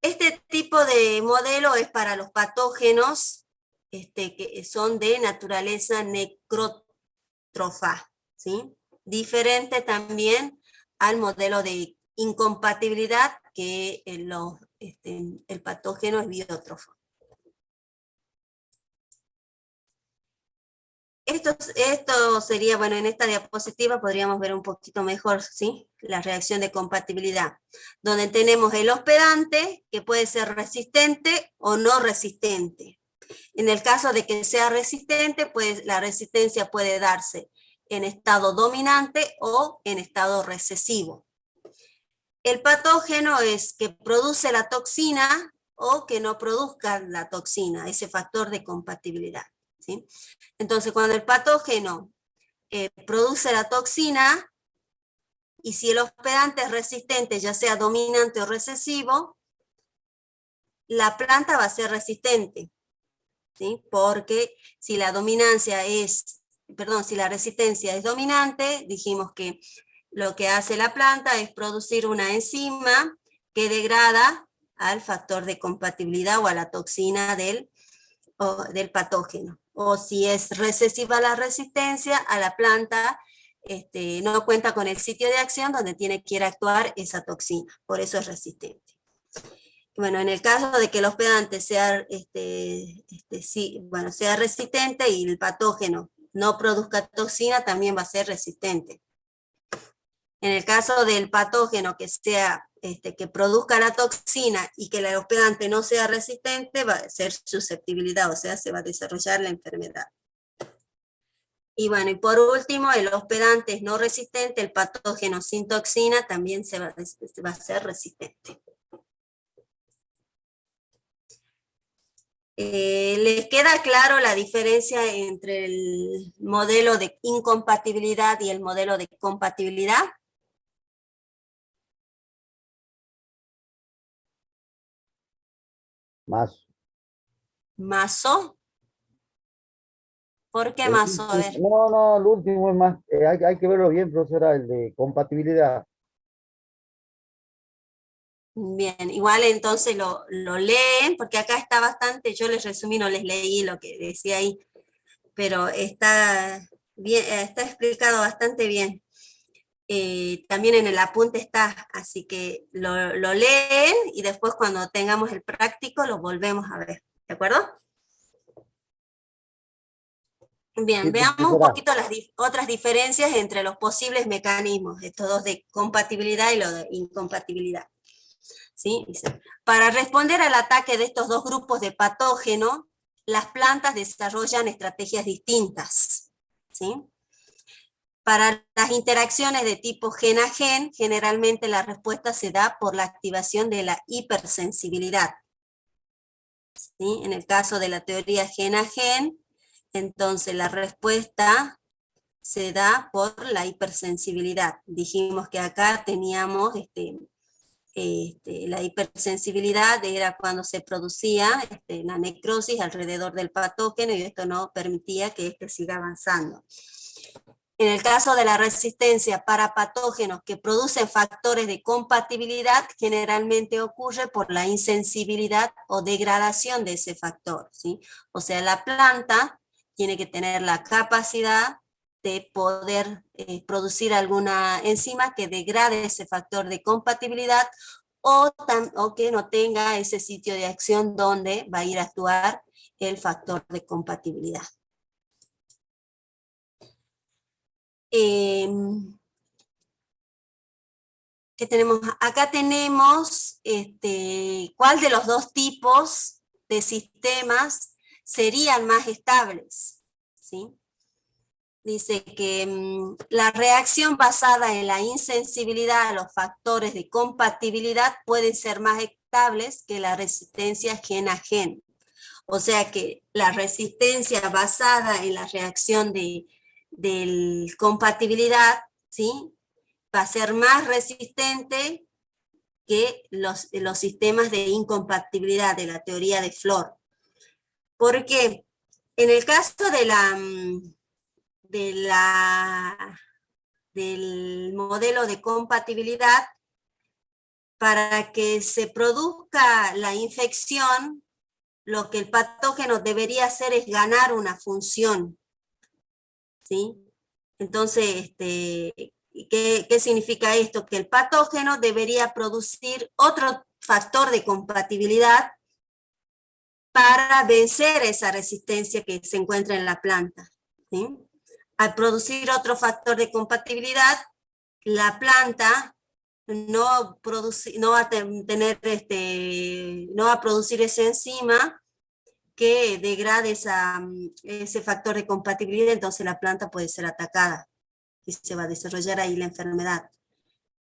Este tipo de modelo es para los patógenos que son de naturaleza necrótrofa, ¿sí? Diferente también al modelo de incompatibilidad, que el patógeno es biótrofo. Esto sería, bueno, en esta diapositiva podríamos ver un poquito mejor, ¿sí? La reacción de compatibilidad, donde tenemos el hospedante, que puede ser resistente o no resistente. En el caso de que sea resistente, pues la resistencia puede darse en estado dominante o en estado recesivo. El patógeno es que produce la toxina o que no produzca la toxina, ese factor de compatibilidad, ¿sí? Entonces, cuando el patógeno produce la toxina, y si el hospedante es resistente, ya sea dominante o recesivo, la planta va a ser resistente, ¿sí? Porque si la si la resistencia es dominante, dijimos que lo que hace la planta es producir una enzima que degrada al factor de compatibilidad o a la toxina del patógeno. O si es recesiva la resistencia, a la planta no cuenta con el sitio de acción donde tiene que ir a actuar esa toxina, por eso es resistente. Bueno, en el caso de que el hospedante sea, sea resistente y el patógeno no produzca toxina, también va a ser resistente. En el caso del patógeno que produzca la toxina y que el hospedante no sea resistente, va a ser susceptibilidad, o sea, se va a desarrollar la enfermedad. Y bueno, y por último, el hospedante es no resistente, el patógeno sin toxina también va a ser resistente. ¿Les queda claro la diferencia entre el modelo de incompatibilidad y el modelo de compatibilidad? ¿Mazo? ¿Por qué mazo? A ver. No, el último es más, hay que verlo bien, profesora, el de compatibilidad. Bien, igual entonces lo leen, porque acá está bastante, yo les resumí, no les leí lo que decía ahí, pero está bien, está explicado bastante bien. También en el apunte está, así que lo leen y después cuando tengamos el práctico lo volvemos a ver, ¿de acuerdo? Bien, Sí, veamos un profesora. poquito las otras diferencias entre los posibles mecanismos, estos dos de compatibilidad y lo de incompatibilidad. ¿Sí? Dice, para responder al ataque de estos dos grupos de patógeno, las plantas desarrollan estrategias distintas, ¿sí? Para las interacciones de tipo gen a gen, generalmente la respuesta se da por la activación de la hipersensibilidad, ¿sí? En el caso de la teoría gen a gen, entonces la respuesta se da por la hipersensibilidad. Dijimos que acá teníamos la hipersensibilidad era cuando se producía la necrosis alrededor del patógeno y esto no permitía que siga avanzando. En el caso de la resistencia para patógenos que producen factores de compatibilidad, generalmente ocurre por la insensibilidad o degradación de ese factor, ¿sí? O sea, la planta tiene que tener la capacidad de poder producir alguna enzima que degrade ese factor de compatibilidad o que no tenga ese sitio de acción donde va a ir a actuar el factor de compatibilidad. ¿Qué tenemos? Acá tenemos cuál de los dos tipos de sistemas serían más estables, ¿sí? Dice que la reacción basada en la insensibilidad a los factores de compatibilidad pueden ser más estables que la resistencia gen a gen. O sea que la resistencia basada en la reacción de compatibilidad, ¿sí? Va a ser más resistente que los sistemas de incompatibilidad de la teoría de Flor. Porque en el caso del modelo de compatibilidad, para que se produzca la infección, lo que el patógeno debería hacer es ganar una función, ¿sí? Entonces, ¿qué significa esto? Que el patógeno debería producir otro factor de compatibilidad para vencer esa resistencia que se encuentra en la planta, ¿sí? Al producir otro factor de compatibilidad, la planta no va a producir esa enzima que degrade ese factor de compatibilidad, entonces la planta puede ser atacada y se va a desarrollar ahí la enfermedad,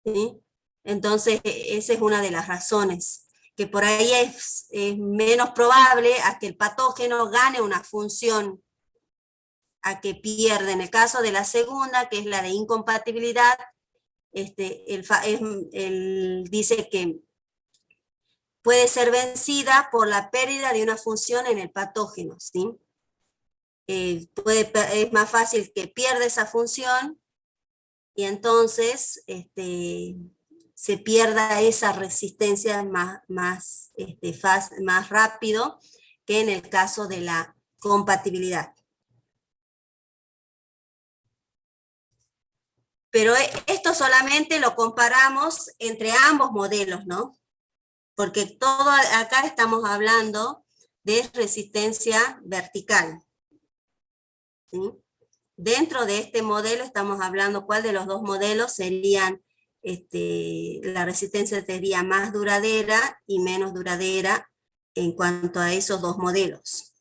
¿sí? Entonces, esa es una de las razones, que por ahí es menos probable a que el patógeno gane una función, a que pierda. En el caso de la segunda, que es la de incompatibilidad, él dice que puede ser vencida por la pérdida de una función en el patógeno, ¿sí? Es más fácil que pierda esa función y entonces se pierda esa resistencia más rápido que en el caso de la compatibilidad. Pero esto solamente lo comparamos entre ambos modelos, ¿no? Porque todo acá estamos hablando de resistencia vertical, ¿sí? Dentro de este modelo estamos hablando cuál de los dos modelos serían, la resistencia sería más duradera y menos duradera en cuanto a esos dos modelos.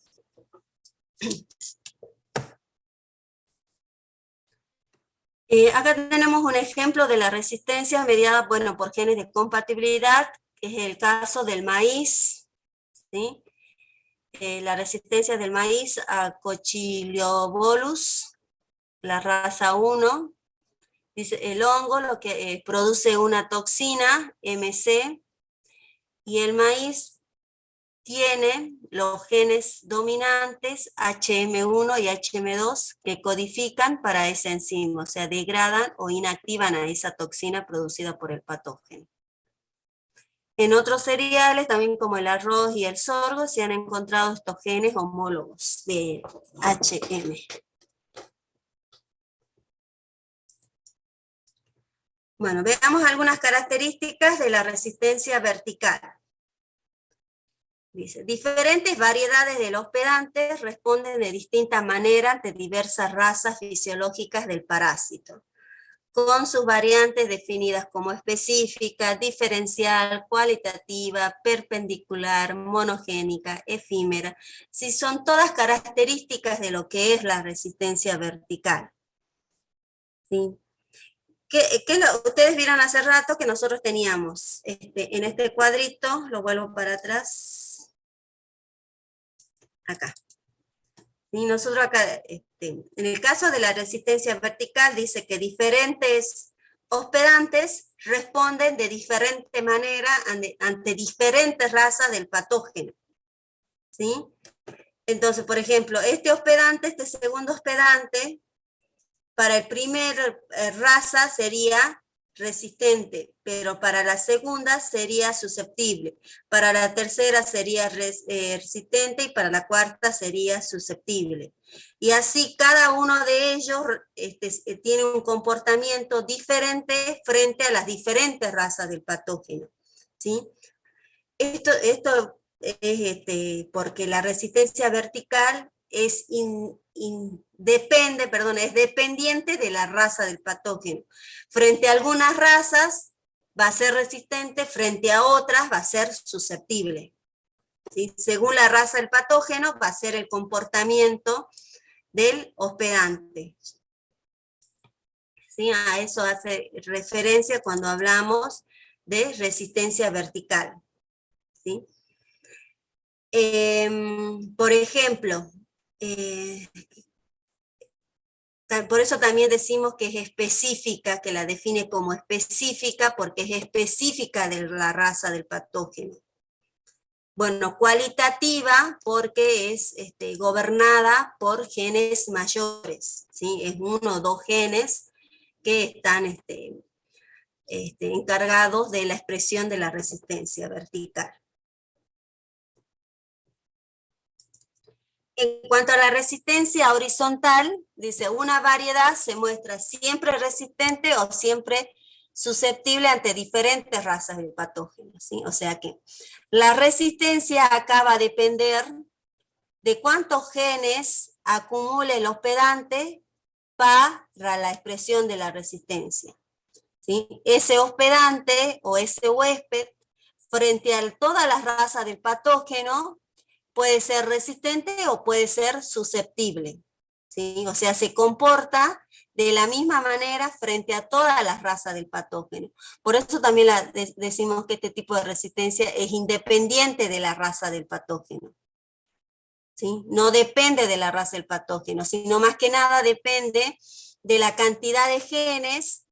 Acá tenemos un ejemplo de la resistencia mediada, bueno, por genes de compatibilidad, que es el caso del maíz, ¿sí? La resistencia del maíz a Cochiliobolus, la raza 1, dice el hongo lo que produce una toxina, MC, y el maíz tiene los genes dominantes HM1 y HM2 que codifican para esa enzima, o sea, degradan o inactivan a esa toxina producida por el patógeno. En otros cereales, también como el arroz y el sorgo, se han encontrado estos genes homólogos de HM. Bueno, veamos algunas características de la resistencia vertical. Dice, diferentes variedades de los hospedantes responden de distinta manera ante diversas razas fisiológicas del parásito, con sus variantes definidas como específica, diferencial, cualitativa, perpendicular, monogénica, efímera. Sí, son todas características de lo que es la resistencia vertical. ¿Sí? Ustedes vieron hace rato que nosotros teníamos en este cuadrito, lo vuelvo para atrás, acá. Y nosotros acá, en el caso de la resistencia vertical, dice que diferentes hospedantes responden de diferente manera ante diferentes razas del patógeno. ¿Sí? Entonces, por ejemplo, este segundo hospedante, para el primer raza sería resistente, pero para la segunda sería susceptible, para la tercera sería resistente y para la cuarta sería susceptible. Y así cada uno de ellos tiene un comportamiento diferente frente a las diferentes razas del patógeno, ¿sí? Esto es porque la resistencia vertical es dependiente de la raza del patógeno. Frente a algunas razas va a ser resistente, frente a otras va a ser susceptible. ¿Sí? Según la raza del patógeno va a ser el comportamiento del hospedante. ¿Sí? A eso hace referencia cuando hablamos de resistencia vertical. ¿Sí? Por ejemplo, por eso también decimos que es específica, que la define como específica, porque es específica de la raza del patógeno. Bueno, cualitativa, porque es gobernada por genes mayores, ¿sí? Es uno o dos genes que están encargados de la expresión de la resistencia vertical. En cuanto a la resistencia horizontal, dice, una variedad se muestra siempre resistente o siempre susceptible ante diferentes razas del patógeno, ¿sí? O sea que la resistencia acá va a depender de cuántos genes acumule el hospedante para la expresión de la resistencia, ¿sí? Ese hospedante o ese huésped, frente a todas las razas del patógeno, puede ser resistente o puede ser susceptible. ¿sí? O sea, se comporta de la misma manera frente a todas las razas del patógeno. Por eso también decimos que este tipo de resistencia es independiente de la raza del patógeno. ¿Sí? No depende de la raza del patógeno, sino más que nada depende de la cantidad de genes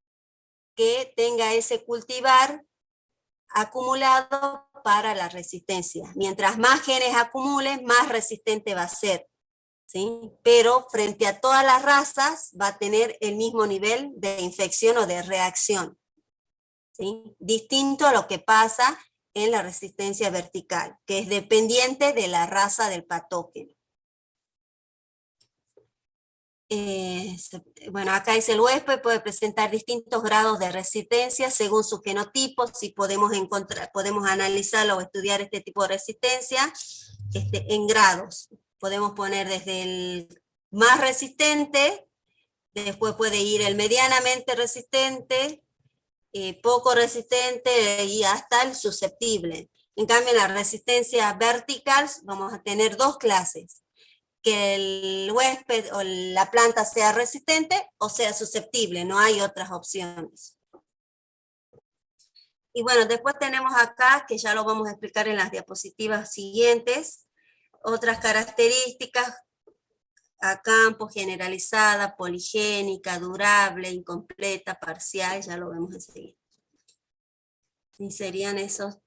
que tenga ese cultivar acumulado para la resistencia. Mientras más genes acumule, más resistente va a ser. ¿Sí? Pero frente a todas las razas va a tener el mismo nivel de infección o de reacción. ¿Sí? Distinto a lo que pasa en la resistencia vertical, que es dependiente de la raza del patógeno. Bueno, acá dice el huésped puede presentar distintos grados de resistencia según su genotipo. Si podemos analizarlo o estudiar este tipo de resistencia en grados. Podemos poner desde el más resistente, después puede ir el medianamente resistente, poco resistente y hasta el susceptible. En cambio, en la resistencia vertical vamos a tener dos clases. Que el huésped o la planta sea resistente o sea susceptible, no hay otras opciones. Y bueno, después tenemos acá, que ya lo vamos a explicar en las diapositivas siguientes, otras características a campo: generalizada, poligénica, durable, incompleta, parcial, ya lo vemos enseguida. Y serían esos.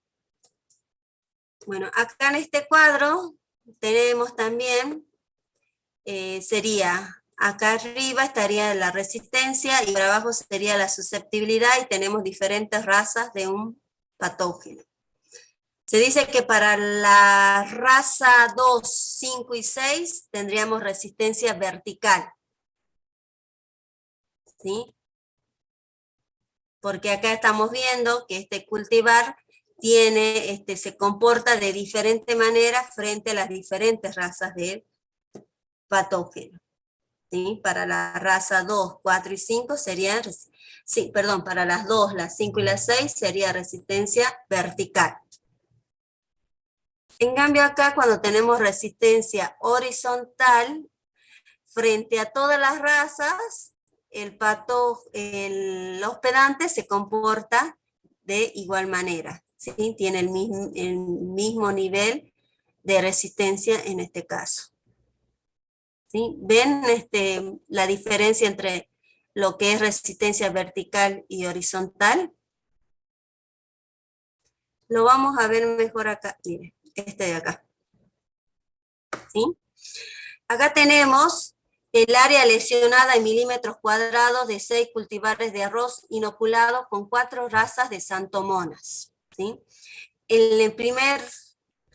Bueno, acá en este cuadro tenemos también, sería, acá arriba estaría la resistencia y por abajo sería la susceptibilidad, y tenemos diferentes razas de un patógeno. Se dice que para la raza 2, 5 y 6 tendríamos resistencia vertical. ¿Sí? Porque acá estamos viendo que este cultivar se comporta de diferente manera frente a las diferentes razas de patógeno. ¿Sí? Para la raza 2, 4 y 5 serían, sí, perdón, para las 2, las 5 y las 6 sería resistencia vertical. En cambio acá, cuando tenemos resistencia horizontal, frente a todas las razas, el hospedante se comporta de igual manera, ¿sí? Tiene el mismo nivel de resistencia en este caso. ¿Sí? ¿Ven la diferencia entre lo que es resistencia vertical y horizontal? Lo vamos a ver mejor acá. Miren, de acá. ¿Sí? Acá tenemos el área lesionada en milímetros cuadrados de 6 cultivares de arroz inoculados con 4 razas de santomonas. ¿Sí? En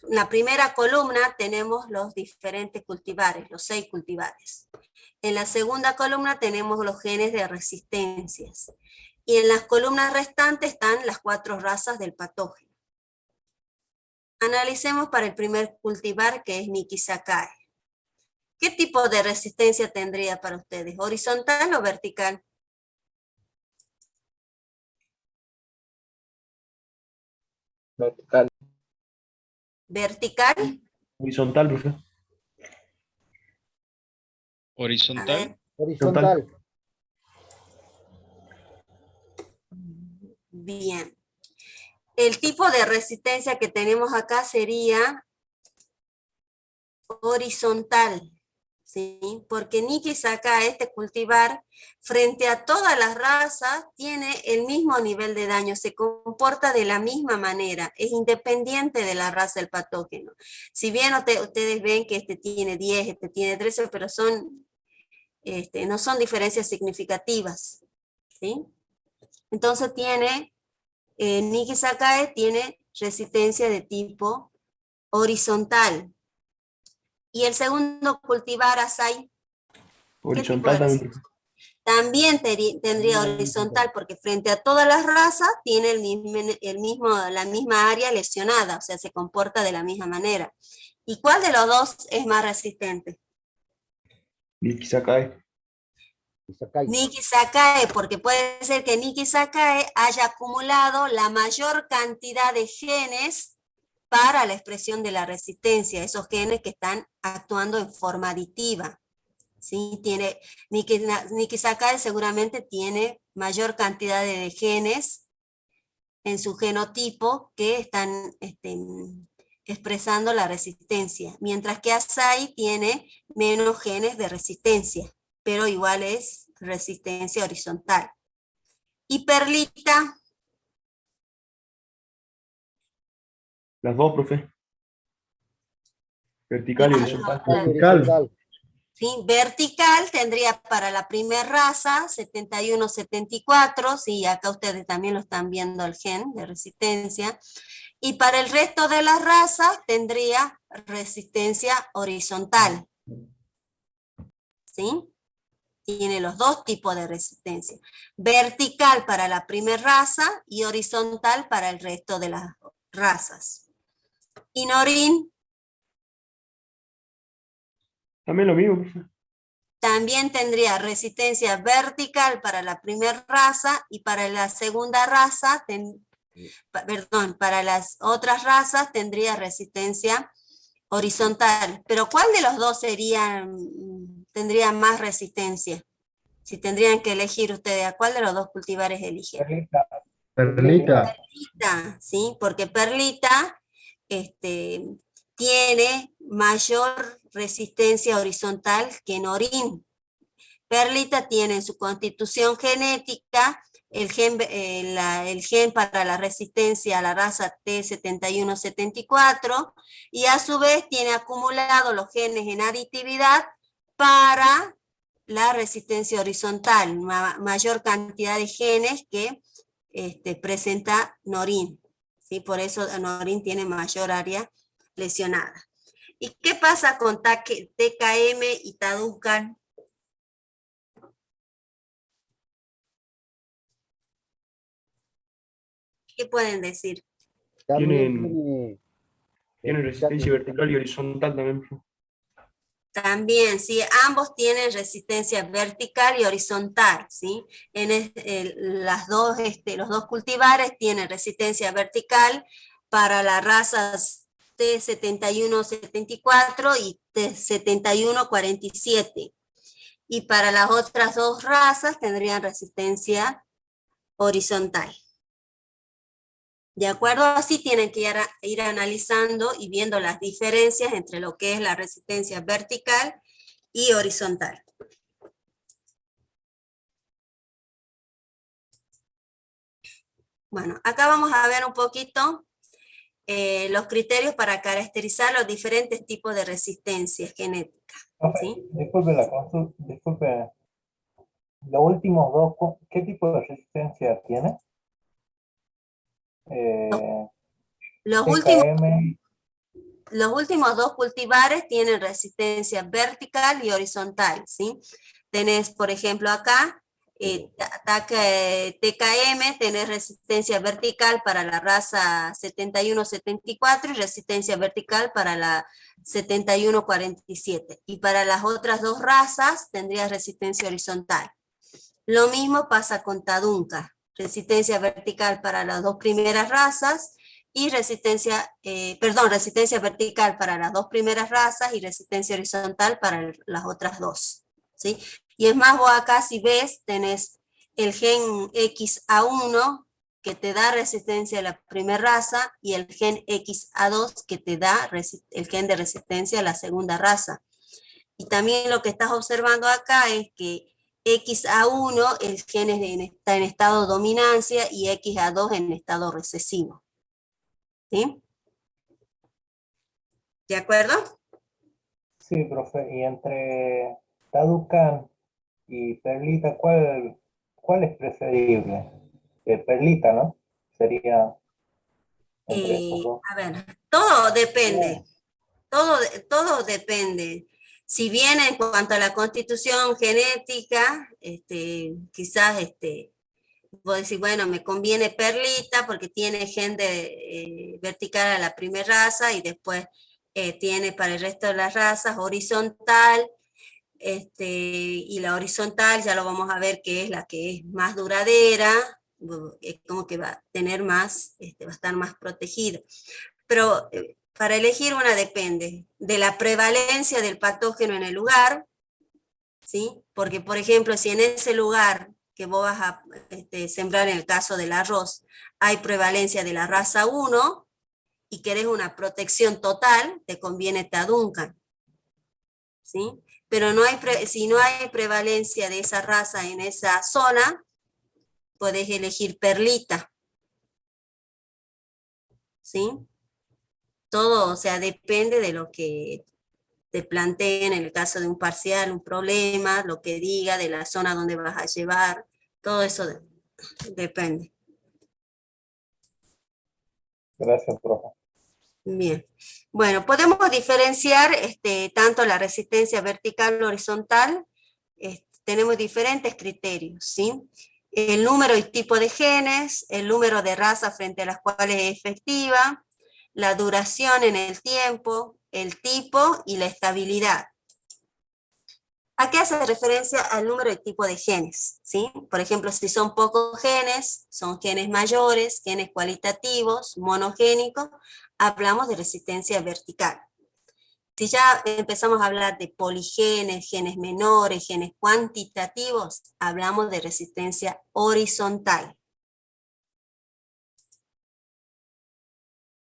la primera columna tenemos los diferentes cultivares, los 6 cultivares. En la segunda columna tenemos los genes de resistencias. Y en las columnas restantes están las 4 razas del patógeno. Analicemos para el primer cultivar, que es Nikisakae. ¿Qué tipo de resistencia tendría para ustedes? ¿Horizontal o vertical? Vertical. ¿Vertical? Horizontal, profe. ¿Horizontal? Horizontal. Bien. El tipo de resistencia que tenemos acá sería horizontal, ¿sí? Porque Nikisakae, este cultivar, frente a todas las razas, tiene el mismo nivel de daño, se comporta de la misma manera, es independiente de la raza del patógeno. Si bien ustedes ven que este tiene 10, este tiene 13, pero no son diferencias significativas, ¿sí? Entonces Nikisakae tiene resistencia de tipo horizontal. Y el segundo cultivar, Asai, Horizontal también. También tendría horizontal, porque frente a todas las razas tiene la misma área lesionada, o sea, se comporta de la misma manera. ¿Y cuál de los dos es más resistente? Nikisakae. Nikisakae, porque puede ser que Nikisakae haya acumulado la mayor cantidad de genes para la expresión de la resistencia, esos genes que están actuando en forma aditiva. ¿sí? Niquisacales seguramente tiene mayor cantidad de genes en su genotipo que están expresando la resistencia, mientras que Acai tiene menos genes de resistencia, pero igual es resistencia horizontal. Y Perlita, Las dos, profe. Vertical y horizontal. Vertical. ¿sí? Vertical tendría para la primera raza 71-74, sí, acá ustedes también lo están viendo el gen de resistencia, y para el resto de las razas tendría resistencia horizontal, ¿sí? Tiene los dos tipos de resistencia, vertical para la primera raza y horizontal para el resto de las razas. Y Norín, También lo mismo, profe. también tendría resistencia vertical para la primera raza y para la segunda raza, para las otras razas tendría resistencia horizontal. Pero ¿cuál de los dos tendría más resistencia? Si tendrían que elegir ustedes, ¿a cuál de los dos cultivares eligen? Perlita. Perlita, ¿sí? Porque Perlita tiene mayor resistencia horizontal que Norín. Perlita tiene en su constitución genética el gen para la resistencia a la raza T7174 y a su vez tiene acumulado los genes en aditividad para la resistencia horizontal, mayor cantidad de genes que presenta Norín, ¿sí? Por eso Norín tiene mayor área lesionada. ¿Y qué pasa con TKM y Taducan? ¿Qué pueden decir? Tienen resistencia vertical y horizontal también, profe. También, sí, ambos tienen resistencia vertical y horizontal, ¿sí? Los dos cultivares tienen resistencia vertical para las razas T7174 y T7147. Y para las otras dos razas tendrían resistencia horizontal. ¿De acuerdo? Así tienen que ir analizando y viendo las diferencias entre lo que es la resistencia vertical y horizontal. Bueno, acá vamos a ver un poquito los criterios para caracterizar los diferentes tipos de resistencia genética. ¿Sí? Disculpe, los últimos dos, ¿qué tipo de resistencia tiene? Los últimos dos cultivares tienen resistencia vertical y horizontal, ¿sí? Tenés, por ejemplo, acá, TKM, tenés resistencia vertical para la raza 71-74 y resistencia vertical para la 71-47. Y para las otras dos razas tendrías resistencia horizontal. Lo mismo pasa con Tadunca, resistencia vertical para las dos primeras razas y resistencia vertical para las dos primeras razas y resistencia horizontal para las otras dos, ¿sí? Y es más, vos acá si ves, tenés el gen XA1 que te da resistencia a la primera raza y el gen XA2 que te da el gen de resistencia a la segunda raza. Y también lo que estás observando acá es que XA1, el gen está en estado de dominancia y XA2 en estado recesivo. ¿Sí? ¿De acuerdo? Sí, profe, y entre Taducan y Perlita, ¿cuál es preferible? Perlita, ¿no? Sería entre esos dos. A ver, todo depende. Todo depende. Si bien en cuanto a la constitución genética, quizás vos decís, bueno, me conviene Perlita porque tiene gen vertical a la primera raza y después tiene para el resto de las razas horizontal, y la horizontal ya lo vamos a ver que es la que es más duradera, como que va a tener más, va a estar más protegida. Pero para elegir una depende de la prevalencia del patógeno en el lugar, ¿sí? Porque, por ejemplo, si en ese lugar que vos vas a sembrar, en el caso del arroz, hay prevalencia de la raza 1 y querés una protección total, te conviene Duncan, ¿sí? Pero no hay si no hay prevalencia de esa raza en esa zona, podés elegir Perlita, ¿sí? Todo, o sea, depende de lo que te planteen en el caso de un parcial, un problema, lo que diga, de la zona donde vas a llevar, todo eso depende. Gracias, profe. Bien. Bueno, podemos diferenciar tanto la resistencia vertical o horizontal, tenemos diferentes criterios, ¿sí? El número y tipo de genes, el número de razas frente a las cuales es efectiva, la duración en el tiempo, el tipo y la estabilidad. ¿A qué hace referencia al número y tipo de genes? ¿Sí? Por ejemplo, si son pocos genes, son genes mayores, genes cualitativos, monogénicos, hablamos de resistencia vertical. Si ya empezamos a hablar de poligenes, genes menores, genes cuantitativos, hablamos de resistencia horizontal.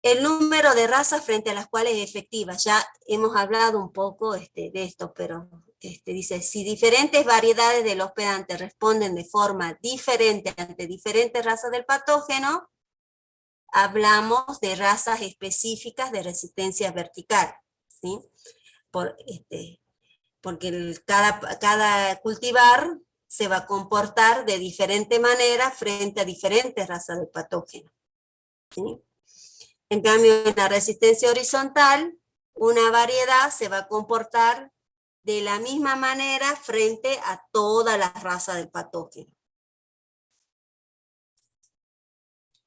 El número de razas frente a las cuales es efectiva, ya hemos hablado un poco de esto, pero dice, si diferentes variedades del hospedante responden de forma diferente ante diferentes razas del patógeno, hablamos de razas específicas de resistencia vertical, ¿sí? Porque cada cultivar se va a comportar de diferente manera frente a diferentes razas del patógeno, ¿sí? En cambio, en la resistencia horizontal, una variedad se va a comportar de la misma manera frente a todas las razas del patógeno.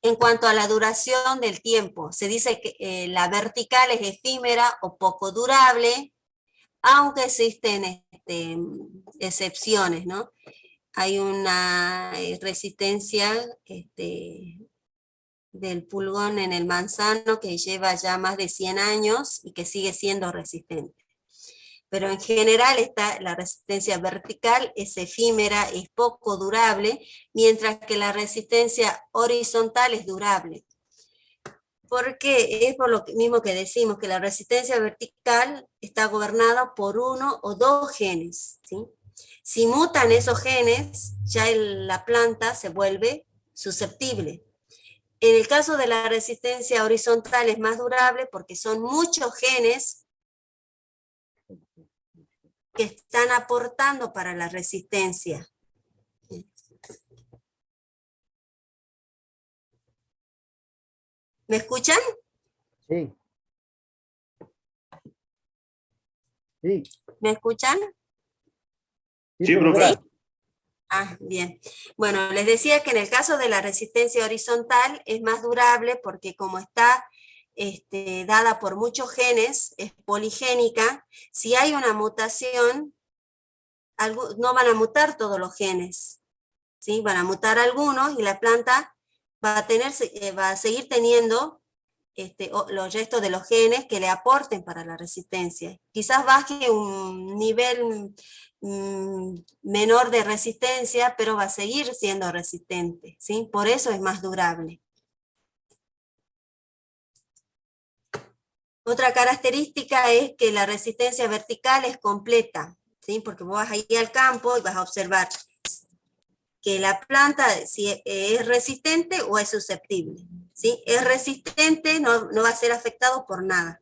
En cuanto a la duración del tiempo, se dice que la vertical es efímera o poco durable, aunque existen excepciones, ¿no? Hay una resistencia del pulgón en el manzano que lleva ya más de 100 años y que sigue siendo resistente. Pero en general la resistencia vertical es efímera, es poco durable, mientras que la resistencia horizontal es durable. Porque es por lo mismo que decimos que la resistencia vertical está gobernada por 1 o 2 genes, ¿sí? Si mutan esos genes, ya la planta se vuelve susceptible. En el caso de la resistencia horizontal es más durable porque son muchos genes que están aportando para la resistencia. ¿Me escuchan? Sí. Sí. ¿Me escuchan? Sí, profe. Ah, bien. Bueno, les decía que en el caso de la resistencia horizontal es más durable porque como está dada por muchos genes, es poligénica, si hay una mutación, no van a mutar todos los genes, ¿sí? Van a mutar algunos y la planta va a seguir teniendo los restos de los genes que le aporten para la resistencia. Quizás baje un nivel menor de resistencia, pero va a seguir siendo resistente, ¿sí? Por eso es más durable. Otra característica es que la resistencia vertical es completa, ¿sí? Porque vos vas a ir al campo y vas a observar que la planta si es resistente o es susceptible, ¿sí? Es resistente, no va a ser afectado por nada,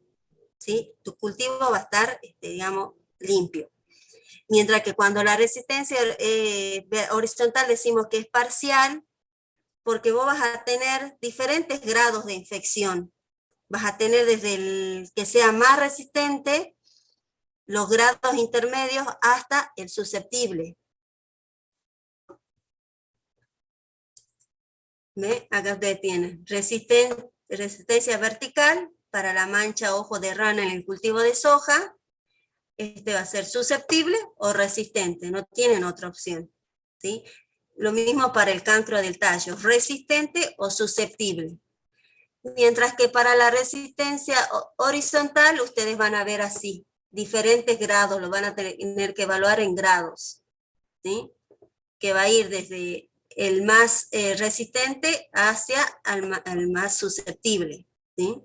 ¿sí? Tu cultivo va a estar, digamos, limpio. Mientras que cuando la resistencia horizontal decimos que es parcial, porque vos vas a tener diferentes grados de infección. Vas a tener desde el que sea más resistente, los grados intermedios, hasta el susceptible. ¿Ve? Acá ustedes tienen resistencia vertical para la mancha ojo de rana en el cultivo de soja. Va a ser susceptible o resistente, no tienen otra opción, ¿sí? Lo mismo para el cancro del tallo, resistente o susceptible. Mientras que para la resistencia horizontal ustedes van a ver así, diferentes grados, lo van a tener que evaluar en grados, ¿sí? Que va a ir desde el más resistente hacia al más susceptible, ¿sí?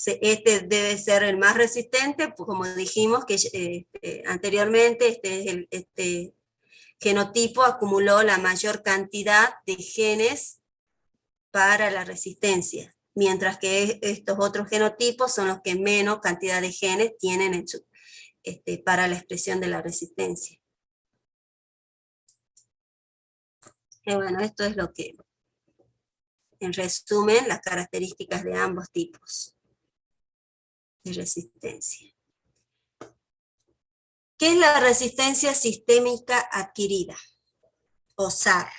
Este debe ser el más resistente, pues como dijimos que anteriormente, este genotipo acumuló la mayor cantidad de genes para la resistencia, mientras que estos otros genotipos son los que menos cantidad de genes tienen para la expresión de la resistencia. Y bueno, esto es lo que, en resumen, las características de ambos tipos de resistencia. ¿Qué es la resistencia sistémica adquirida? O SAR.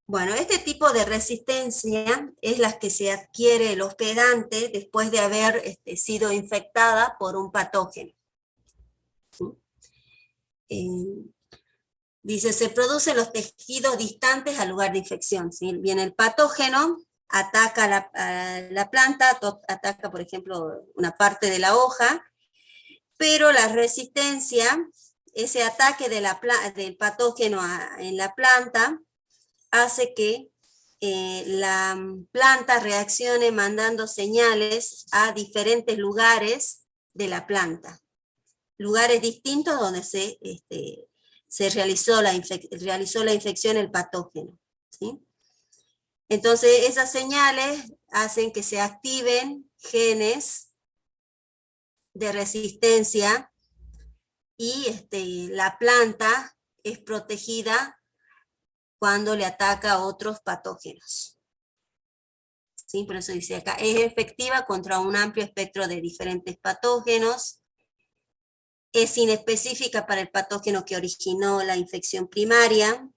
Bueno, este tipo de resistencia es la que se adquiere el hospedante después de haber sido infectada por un patógeno. Dice, se producen los tejidos distantes al lugar de infección, ¿sí? Viene el patógeno, ataca a la planta, ataca, por ejemplo, una parte de la hoja, pero la resistencia, ese ataque del patógeno en la planta, hace que la planta reaccione mandando señales a diferentes lugares de la planta. Lugares distintos donde se realizó la infección el patógeno, ¿sí? Entonces esas señales hacen que se activen genes de resistencia y la planta es protegida cuando le ataca a otros patógenos. ¿Sí? Por eso dice acá, es efectiva contra un amplio espectro de diferentes patógenos, es inespecífica para el patógeno que originó la infección primaria.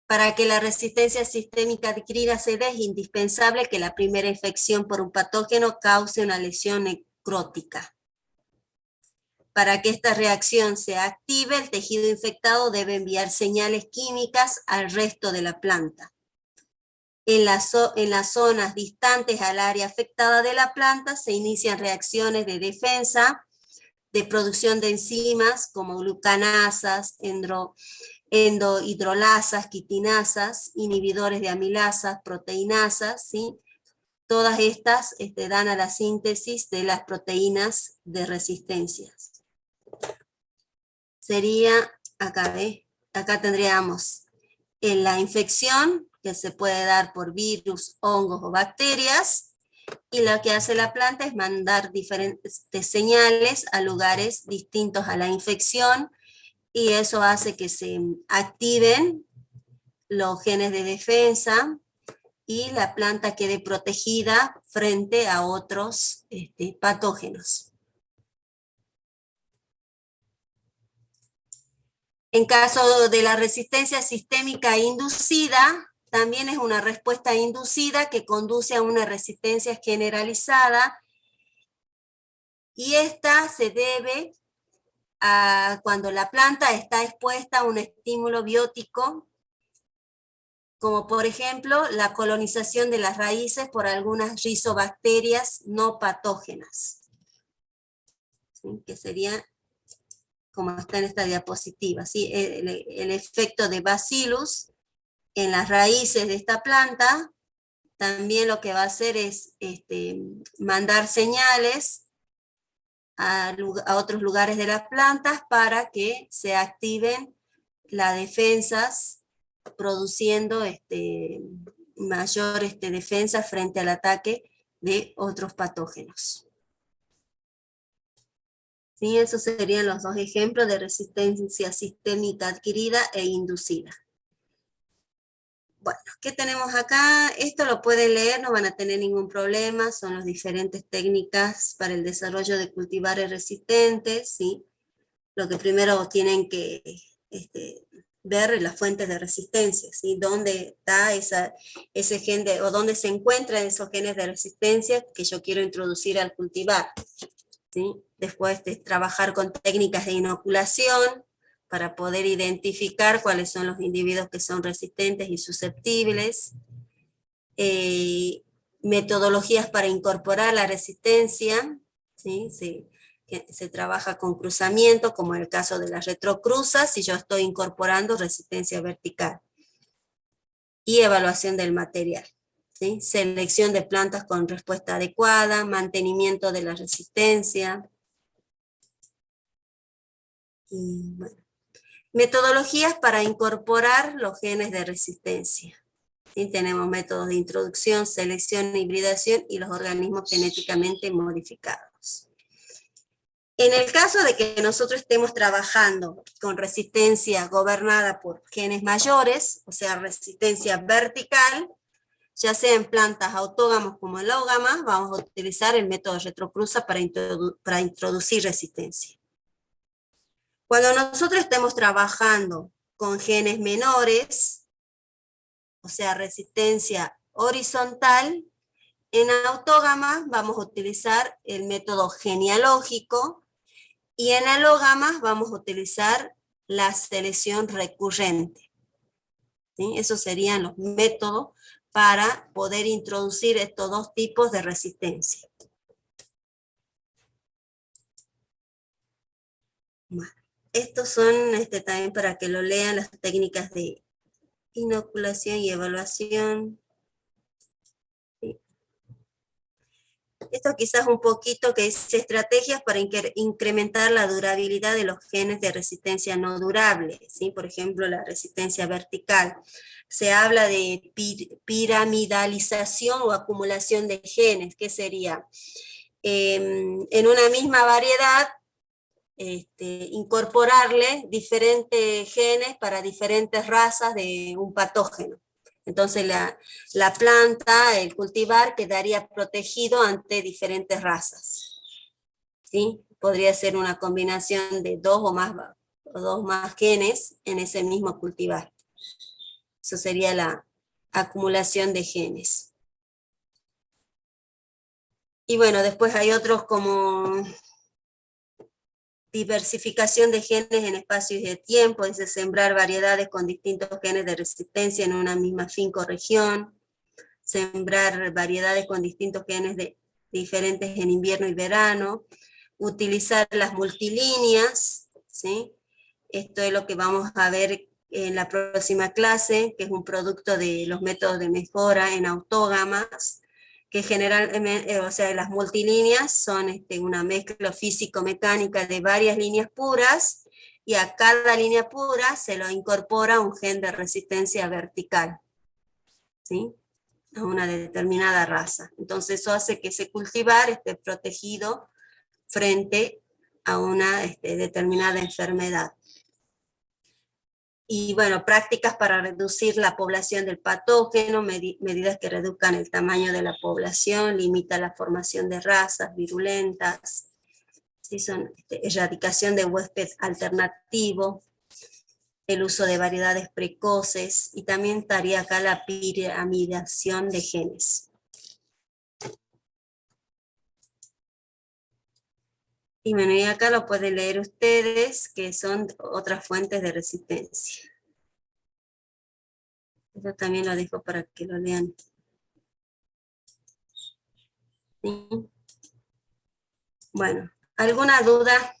Para que la resistencia sistémica adquirida se dé, es indispensable que la primera infección por un patógeno cause una lesión necrótica. Para que esta reacción se active, el tejido infectado debe enviar señales químicas al resto de la planta. En las zonas distantes al área afectada de la planta se inician reacciones de defensa, de producción de enzimas como glucanasas, endohidrolasas, quitinasas, inhibidores de amilasas, proteinasas, ¿sí? Todas estas dan a la síntesis de las proteínas de resistencia. Sería, acá tendríamos la infección, que se puede dar por virus, hongos o bacterias, y lo que hace la planta es mandar diferentes señales a lugares distintos a la infección, y eso hace que se activen los genes de defensa y la planta quede protegida frente a otros patógenos. En caso de la resistencia sistémica inducida, también es una respuesta inducida que conduce a una resistencia generalizada, y esta se debe cuando la planta está expuesta a un estímulo biótico, como por ejemplo la colonización de las raíces por algunas rizobacterias no patógenas, ¿sí? Que sería como está en esta diapositiva, ¿sí? El efecto de Bacillus en las raíces de esta planta también lo que va a hacer es mandar señales a otros lugares de las plantas para que se activen las defensas, produciendo mayor defensa frente al ataque de otros patógenos. ¿Sí? Esos serían los dos ejemplos de resistencia sistémica adquirida e inducida. Bueno, ¿qué tenemos acá? Esto lo pueden leer, no van a tener ningún problema, son las diferentes técnicas para el desarrollo de cultivares resistentes, ¿sí? Lo que primero tienen que ver es las fuentes de resistencia, ¿sí? Dónde está ese gen o dónde se encuentran esos genes de resistencia que yo quiero introducir al cultivar, ¿sí? Después trabajar con técnicas de inoculación, para poder identificar cuáles son los individuos que son resistentes y susceptibles, metodologías para incorporar la resistencia, ¿sí? Sí. se trabaja con cruzamiento, como en el caso de las retrocruzas, si yo estoy incorporando resistencia vertical. Y evaluación del material, ¿sí? Selección de plantas con respuesta adecuada, mantenimiento de la resistencia. Y, bueno, metodologías para incorporar los genes de resistencia. ¿Sí? Tenemos métodos de introducción, selección, hibridación y los organismos genéticamente modificados. En el caso de que nosotros estemos trabajando con resistencia gobernada por genes mayores, o sea, resistencia vertical, ya sea en plantas autógamas como alógamas, vamos a utilizar el método retrocruza para introducir resistencia. Cuando nosotros estemos trabajando con genes menores, o sea, resistencia horizontal, en autógamas vamos a utilizar el método genealógico, y en alógamas vamos a utilizar la selección recurrente. ¿Sí? Esos serían los métodos para poder introducir estos dos tipos de resistencia. Bueno, estos son también para que lo lean, las técnicas de inoculación y evaluación. ¿Sí? Esto quizás un poquito que es estrategias para incrementar la durabilidad de los genes de resistencia no durable, ¿sí? Por ejemplo, la resistencia vertical. Se habla de piramidalización o acumulación de genes. ¿Qué sería? En una misma variedad, incorporarle diferentes genes para diferentes razas de un patógeno. Entonces la planta, el cultivar, quedaría protegido ante diferentes razas. ¿Sí? Podría ser una combinación de dos o más genes en ese mismo cultivar. Eso sería la acumulación de genes. Y bueno, después hay otros como diversificación de genes en espacios de tiempo, es sembrar variedades con distintos genes de resistencia en una misma finca o región, sembrar variedades con distintos genes diferentes en invierno y verano, utilizar las multilíneas, ¿sí? Esto es lo que vamos a ver en la próxima clase, que es un producto de los métodos de mejora en autógamas, que generalmente, o sea, las multilíneas son una mezcla físico-mecánica de varias líneas puras, y a cada línea pura se lo incorpora un gen de resistencia vertical, ¿sí? A una determinada raza. Entonces eso hace que ese cultivar esté protegido frente a una determinada enfermedad. Y bueno, prácticas para reducir la población del patógeno, medidas que reduzcan el tamaño de la población, limita la formación de razas virulentas, ¿sí? Son erradicación de huésped alternativo, el uso de variedades precoces, y también estaría acá la piramidación de genes. Y bueno, y acá lo pueden leer ustedes, que son otras fuentes de resistencia. Eso también lo dejo para que lo lean. ¿Sí? Bueno, ¿alguna duda?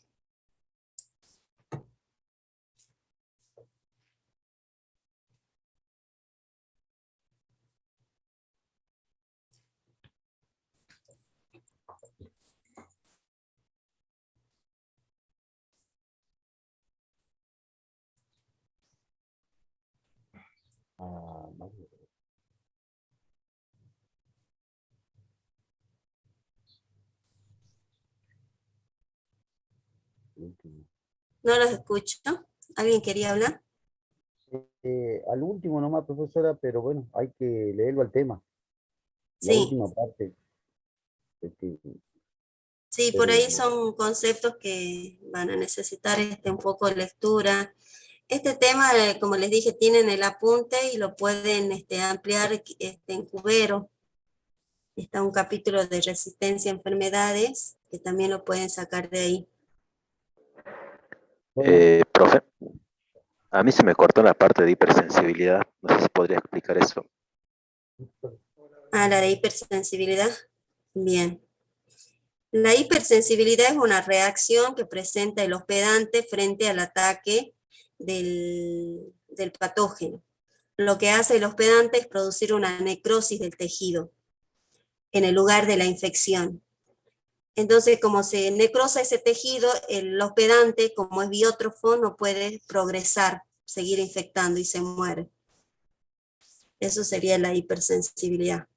No los escucho. ¿Alguien quería hablar? Al último nomás, profesora, pero bueno, hay que leerlo al tema. La Sí. última parte. Sí, por ahí son conceptos que van a necesitar un poco de lectura. Este tema, como les dije, tienen el apunte y lo pueden ampliar en Cubero. Está un capítulo de resistencia a enfermedades, que también lo pueden sacar de ahí. Profe, a mí se me cortó la parte de hipersensibilidad. No sé si podría explicar eso. Ah, la de hipersensibilidad. Bien. La hipersensibilidad es una reacción que presenta el hospedante frente al ataque del patógeno. Lo que hace el hospedante es producir una necrosis del tejido en el lugar de la infección. Entonces, como se necrosa ese tejido, el hospedante, como es biótrofo, no puede progresar, seguir infectando y se muere. Eso sería la hipersensibilidad.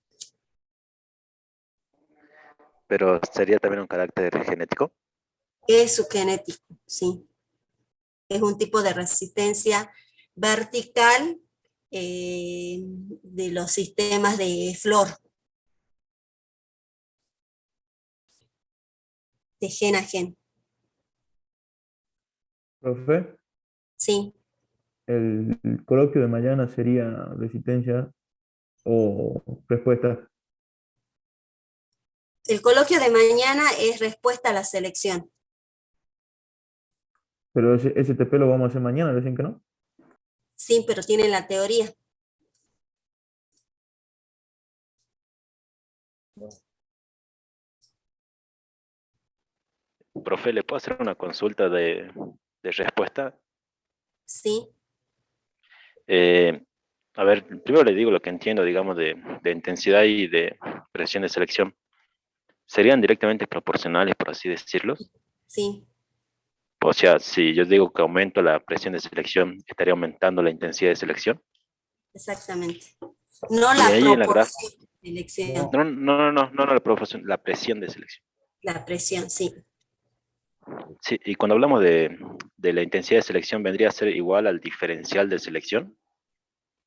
Pero sería también un carácter genético. Es subgenético, sí. Es un tipo de resistencia vertical de los sistemas de flor. De gen a gen. Profe, Sí. el coloquio de mañana sería resistencia o respuesta. El coloquio de mañana es respuesta a la selección. Pero ese STP lo vamos a hacer mañana, ¿decían que no? Sí, pero tiene la teoría. Profe, ¿le puedo hacer una consulta de respuesta? Sí. A ver, primero le digo lo que entiendo, digamos, de intensidad y de presión de selección. ¿Serían directamente proporcionales, por así decirlo? Sí. O sea, si yo digo que aumento la presión de selección, ¿estaría aumentando la intensidad de selección? Exactamente. No Y la ahí en la proporción de selección. no la proporción, la presión de selección. La presión, sí. Sí, y cuando hablamos de la intensidad de selección, ¿vendría a ser igual al diferencial de selección?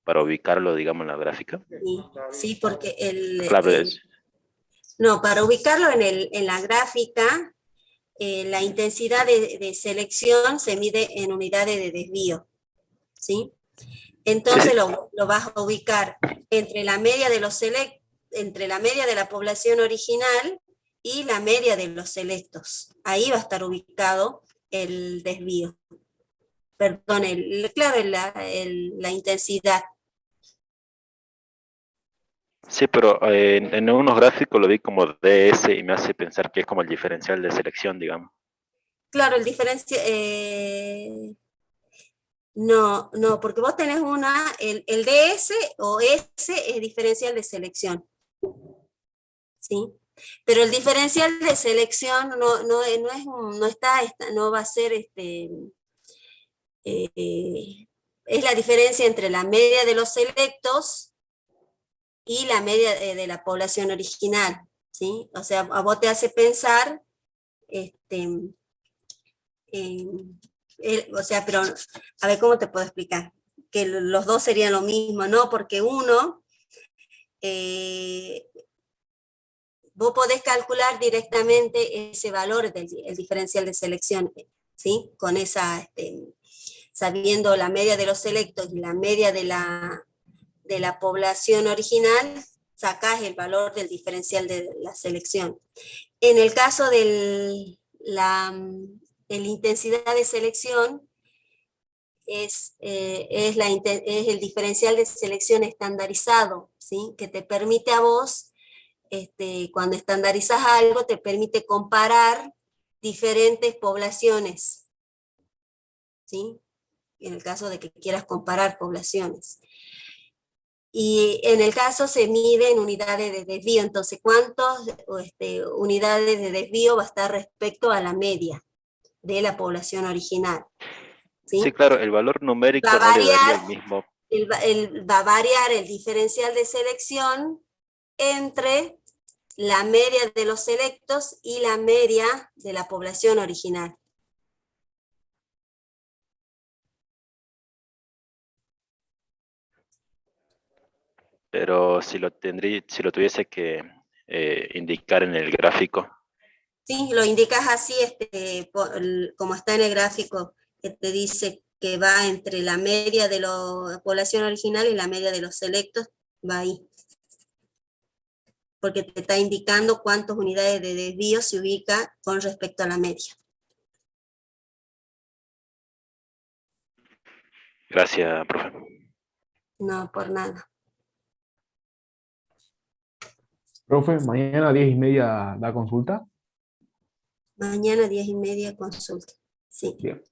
Para ubicarlo, digamos, en la gráfica. Sí, sí, porque Claro, no, para ubicarlo en la gráfica, la intensidad de selección se mide en unidades de desvío, ¿sí? Entonces lo vas a ubicar entre la media de los entre la media de la población original y la media de los selectos. Ahí va a estar ubicado el desvío. Perdón, claro, la intensidad. sí, pero en unos gráficos lo vi como DS y me hace pensar que es como el diferencial de selección, digamos. Claro, el diferencial... no, no, porque vos tenés el DS o S es diferencial de selección. ¿Sí? Pero el diferencial de selección no va a ser es la diferencia entre la media de los selectos y la media de la población original, ¿sí? O sea, a vos te hace pensar, o sea, pero a ver cómo te puedo explicar, que los dos serían lo mismo, ¿no? Porque uno, vos podés calcular directamente ese valor del el diferencial de selección, ¿sí? Con esa, sabiendo la media de los selectos y la media de la población original, sacás el valor del diferencial de la selección. En el caso de la intensidad de selección, es el diferencial de selección estandarizado, ¿sí? Que te permite a vos, cuando estandarizas algo, te permite comparar diferentes poblaciones, ¿sí? En el caso de que quieras comparar poblaciones. Y en el caso se mide en unidades de desvío, entonces ¿cuántas unidades de desvío va a estar respecto a la media de la población original? ¿Sí? Sí, claro, el valor numérico Va a no le daría variar, el mismo. va a variar el diferencial de selección entre la media de los selectos y la media de la población original. Pero si lo tuviese que indicar en el gráfico. Sí, lo indicas así, como está en el gráfico, que te dice que va entre la media de la población original y la media de los selectos, va ahí. Porque te está indicando cuántas unidades de desvío se ubica con respecto a la media. Gracias, profe. No, por nada. Profe, mañana a 10:30 da consulta. Mañana 10:30 consulta. Sí. Bien.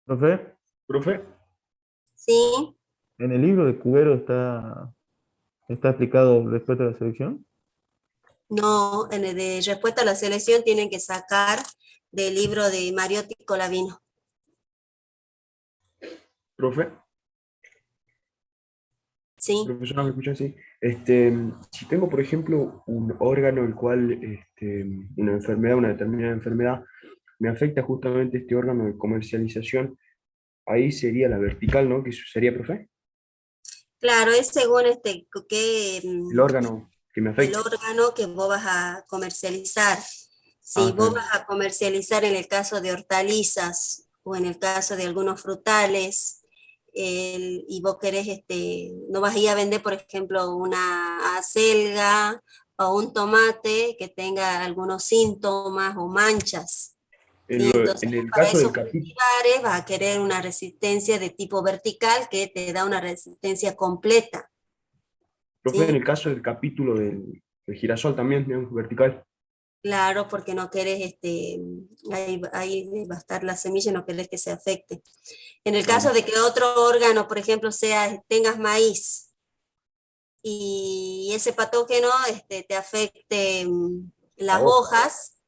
Profe, Profe, Sí. ¿en el libro de Cubero está explicado respuesta a la selección? No, en el de respuesta a la selección tienen que sacar del libro de Mariotti y Colavino. profe, Sí. profesora, ¿me escucha? Sí. Si tengo, por ejemplo, un órgano el cual, una enfermedad, una determinada enfermedad, me afecta justamente este órgano de comercialización, ahí sería la vertical, ¿no? ¿Qué sería, profe? Claro, es según El órgano que me el afecta. órgano que vos vas a comercializar. Si Ah, está vos bien. vas a comercializar en el caso de hortalizas o en el caso de algunos frutales, y vos querés, no vas a ir a vender, por ejemplo, una acelga o un tomate que tenga algunos síntomas o manchas. ¿Sí? Entonces, En el para caso del esos capítulo, cultivares vas a querer una resistencia de tipo vertical que te da una resistencia completa. profe, en ¿Sí? el caso del capítulo del girasol también, digamos, vertical. Claro, porque no querés, ahí va a estar la semilla y no querés que se afecte. En el caso de que otro órgano, por ejemplo, tengas maíz y ese patógeno te afecte las hojas,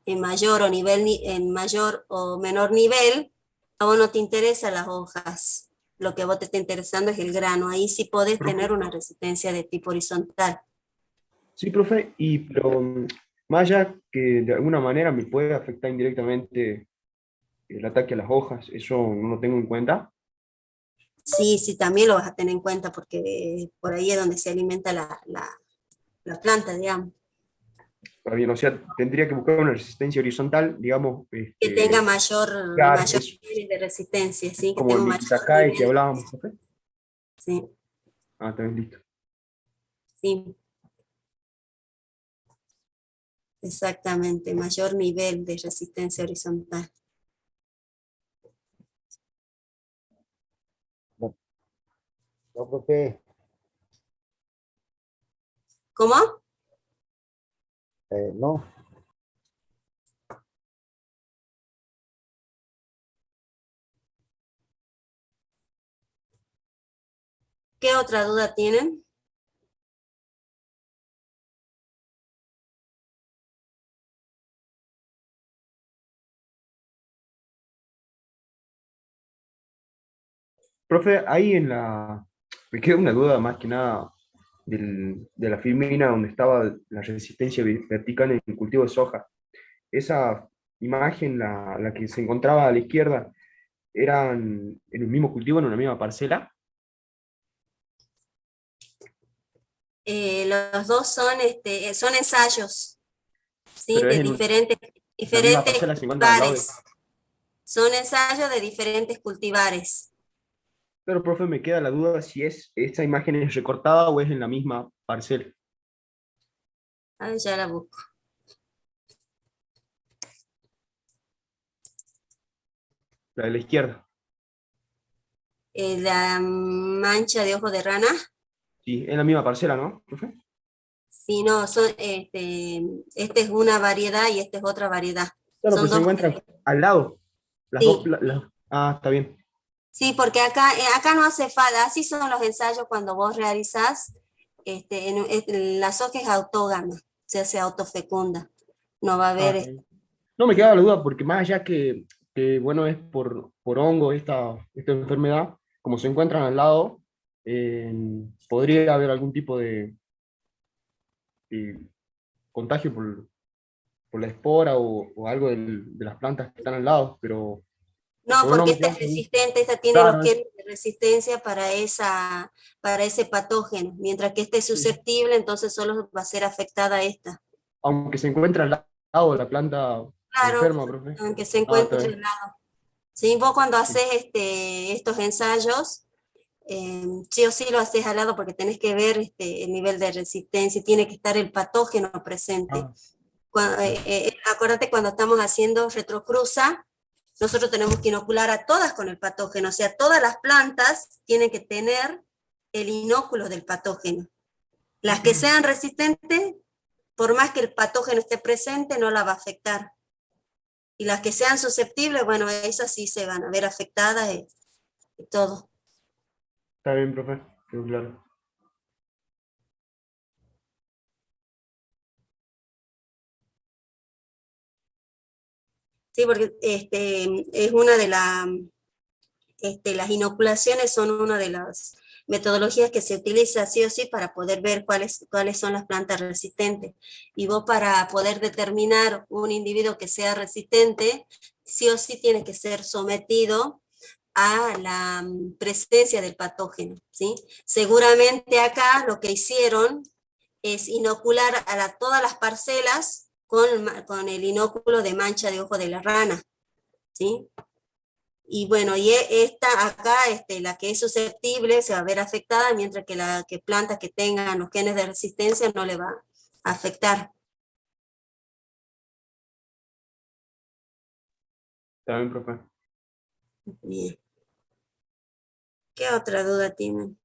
en mayor o en mayor o menor nivel, a vos no te interesan las hojas. Lo que a vos te está interesando es el grano. Ahí sí podés tener una resistencia de tipo horizontal. Sí, profe, pero más allá que de alguna manera me puede afectar indirectamente el ataque a las hojas, ¿eso no lo tengo en cuenta? Sí, sí, también lo vas a tener en cuenta porque por ahí es donde se alimenta la planta, digamos. Está bien, o sea, tendría que buscar una resistencia horizontal, digamos, Que tenga mayor es nivel de resistencia, ¿sí? Que como tenga el un mayor Mixacay que nivel. hablábamos, profe. Sí, Ah, está bien, listo. sí, exactamente, mayor nivel de resistencia horizontal. No, no, profe, ¿Cómo? no. ¿Qué otra duda tienen? Profe, ahí me queda una duda más que nada de la filmina donde estaba la resistencia vertical en el cultivo de soja. Esa imagen, la que se encontraba a la izquierda, ¿eran en un mismo cultivo, en una misma parcela? Los dos son ensayos, ¿sí? Pero es De en la misma diferentes parcela, se encuentran al lado de... cultivares. Son ensayos de diferentes cultivares. Pero, profe, me queda la duda si esa imagen es recortada o es en la misma parcela, Ah, ya la busco. la de la izquierda. La mancha de ojo de rana. Sí, es la misma parcela, ¿no, profe? Sí, no, esta es una variedad y esta es otra variedad. Claro, Son pues se dos. encuentran al lado. Las Sí. dos, ah, está bien. Sí, porque acá no hace falta, así son los ensayos cuando vos realizás, la soja es autógama, o sea, se autofecunda. No va a Ah, haber, está bien. No me quedaba la duda, porque más allá bueno, es por hongo esta enfermedad, como se encuentran al lado, podría haber algún tipo de contagio por la espora o algo de las plantas que están al lado, pero no, bueno, porque me esta quedaba es esa duda. resistente, esta tiene los Claro, genes de resistencia para ese patógeno, mientras que este es sí. susceptible, entonces solo va a ser afectada esta. Aunque se encuentra al lado de la planta Claro, enferma, profe. aunque se Ah, está encuentre bien. al lado. Sí, vos cuando Sí. haces estos ensayos, sí o sí lo haces al lado porque tenés que ver el nivel de resistencia, tiene que estar el patógeno presente. Ah, Acuérdate cuando estamos haciendo retrocruza, nosotros tenemos que inocular a todas con el patógeno, o sea, todas las plantas tienen que tener el inóculo del patógeno. Las que sean resistentes, por más que el patógeno esté presente, no la va a afectar. Y las que sean susceptibles, bueno, esas sí se van a ver afectadas y todo. Está bien, profe, quedó claro. Sí, porque es una de las inoculaciones son una de las metodologías que se utiliza sí o sí para poder ver cuáles son las plantas resistentes. Y vos para poder determinar un individuo que sea resistente, sí o sí tiene que ser sometido a la presencia del patógeno, ¿sí? Seguramente acá lo que hicieron es inocular todas las parcelas con el inóculo de mancha de ojo de la rana, ¿sí? Y bueno, y esta acá, la que es susceptible se va a ver afectada, mientras que la que plantas que tengan los genes de resistencia no le va a afectar. Está bien, profe. Bien. ¿Qué otra duda tienen?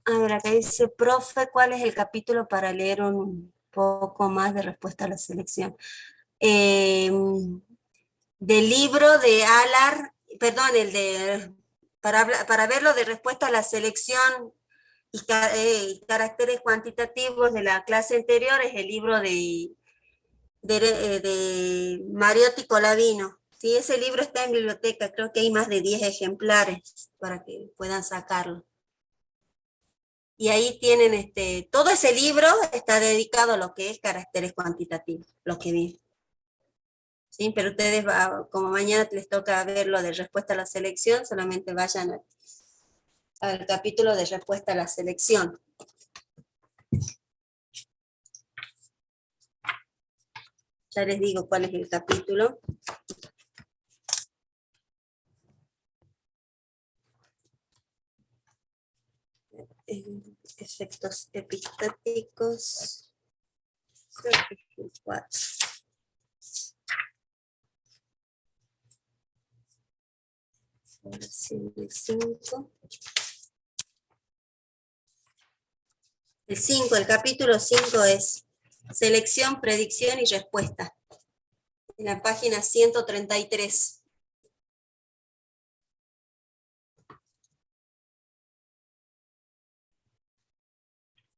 A ver, acá dice, profe, ¿cuál es el capítulo para leer un poco más de respuesta a la selección? Del libro de Alar, perdón, para verlo de respuesta a la selección y caracteres cuantitativos de la clase anterior, es el libro de Mariotti Colavino. Sí, ese libro está en biblioteca, creo que hay más de 10 ejemplares para que puedan sacarlo. Y ahí tienen, todo ese libro está dedicado a lo que es caracteres cuantitativos, lo que vi. Sí, pero ustedes, como mañana les toca ver lo de respuesta a la selección, solamente vayan al capítulo de respuesta a la selección. Ya les digo cuál es el capítulo. Efectos epistáticos. 4. El 5. El 5, el capítulo 5 es selección, predicción y respuesta. En la página 133.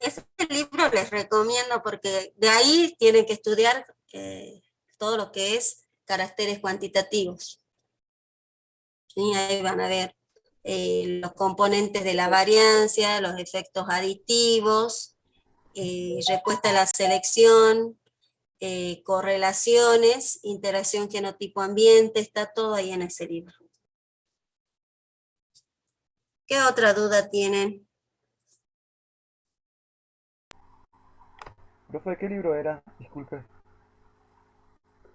Ese libro les recomiendo porque de ahí tienen que estudiar todo lo que es caracteres cuantitativos. ¿Sí? Ahí van a ver los componentes de la variancia, los efectos aditivos, respuesta a la selección, correlaciones, interacción genotipo-ambiente, está todo ahí en ese libro. ¿Qué otra duda tienen? Profe, ¿qué libro era? Disculpe.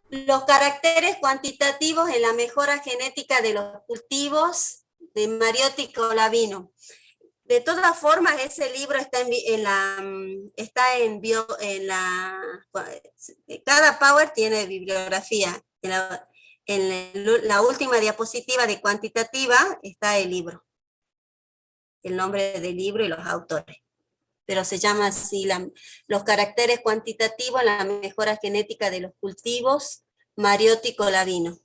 Los caracteres cuantitativos en la mejora genética de los cultivos de Mariotti Colavino. De todas formas, ese libro está cada Power tiene bibliografía. En la última diapositiva de cuantitativa está el libro, el nombre del libro y los autores. Pero se llama así, los caracteres cuantitativos en la mejora genética de los cultivos, Mariotti Colavino.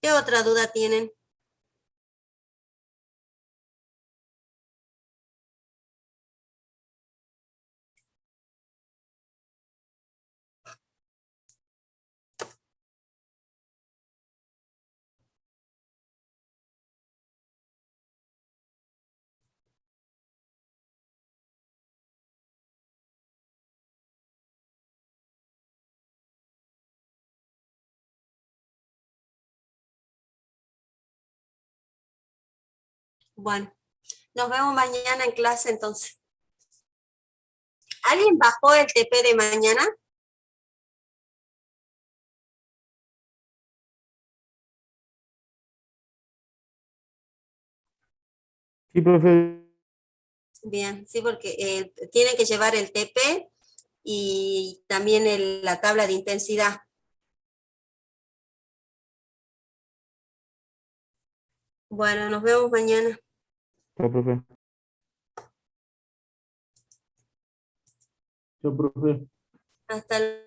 ¿Qué otra duda tienen? Bueno, nos vemos mañana en clase entonces. ¿Alguien bajó el TP de mañana? Sí, profe. Bien, sí, porque tienen que llevar el TP y también la tabla de intensidad. Bueno, nos vemos mañana. Chao, profe. Chao, profe. Hasta luego.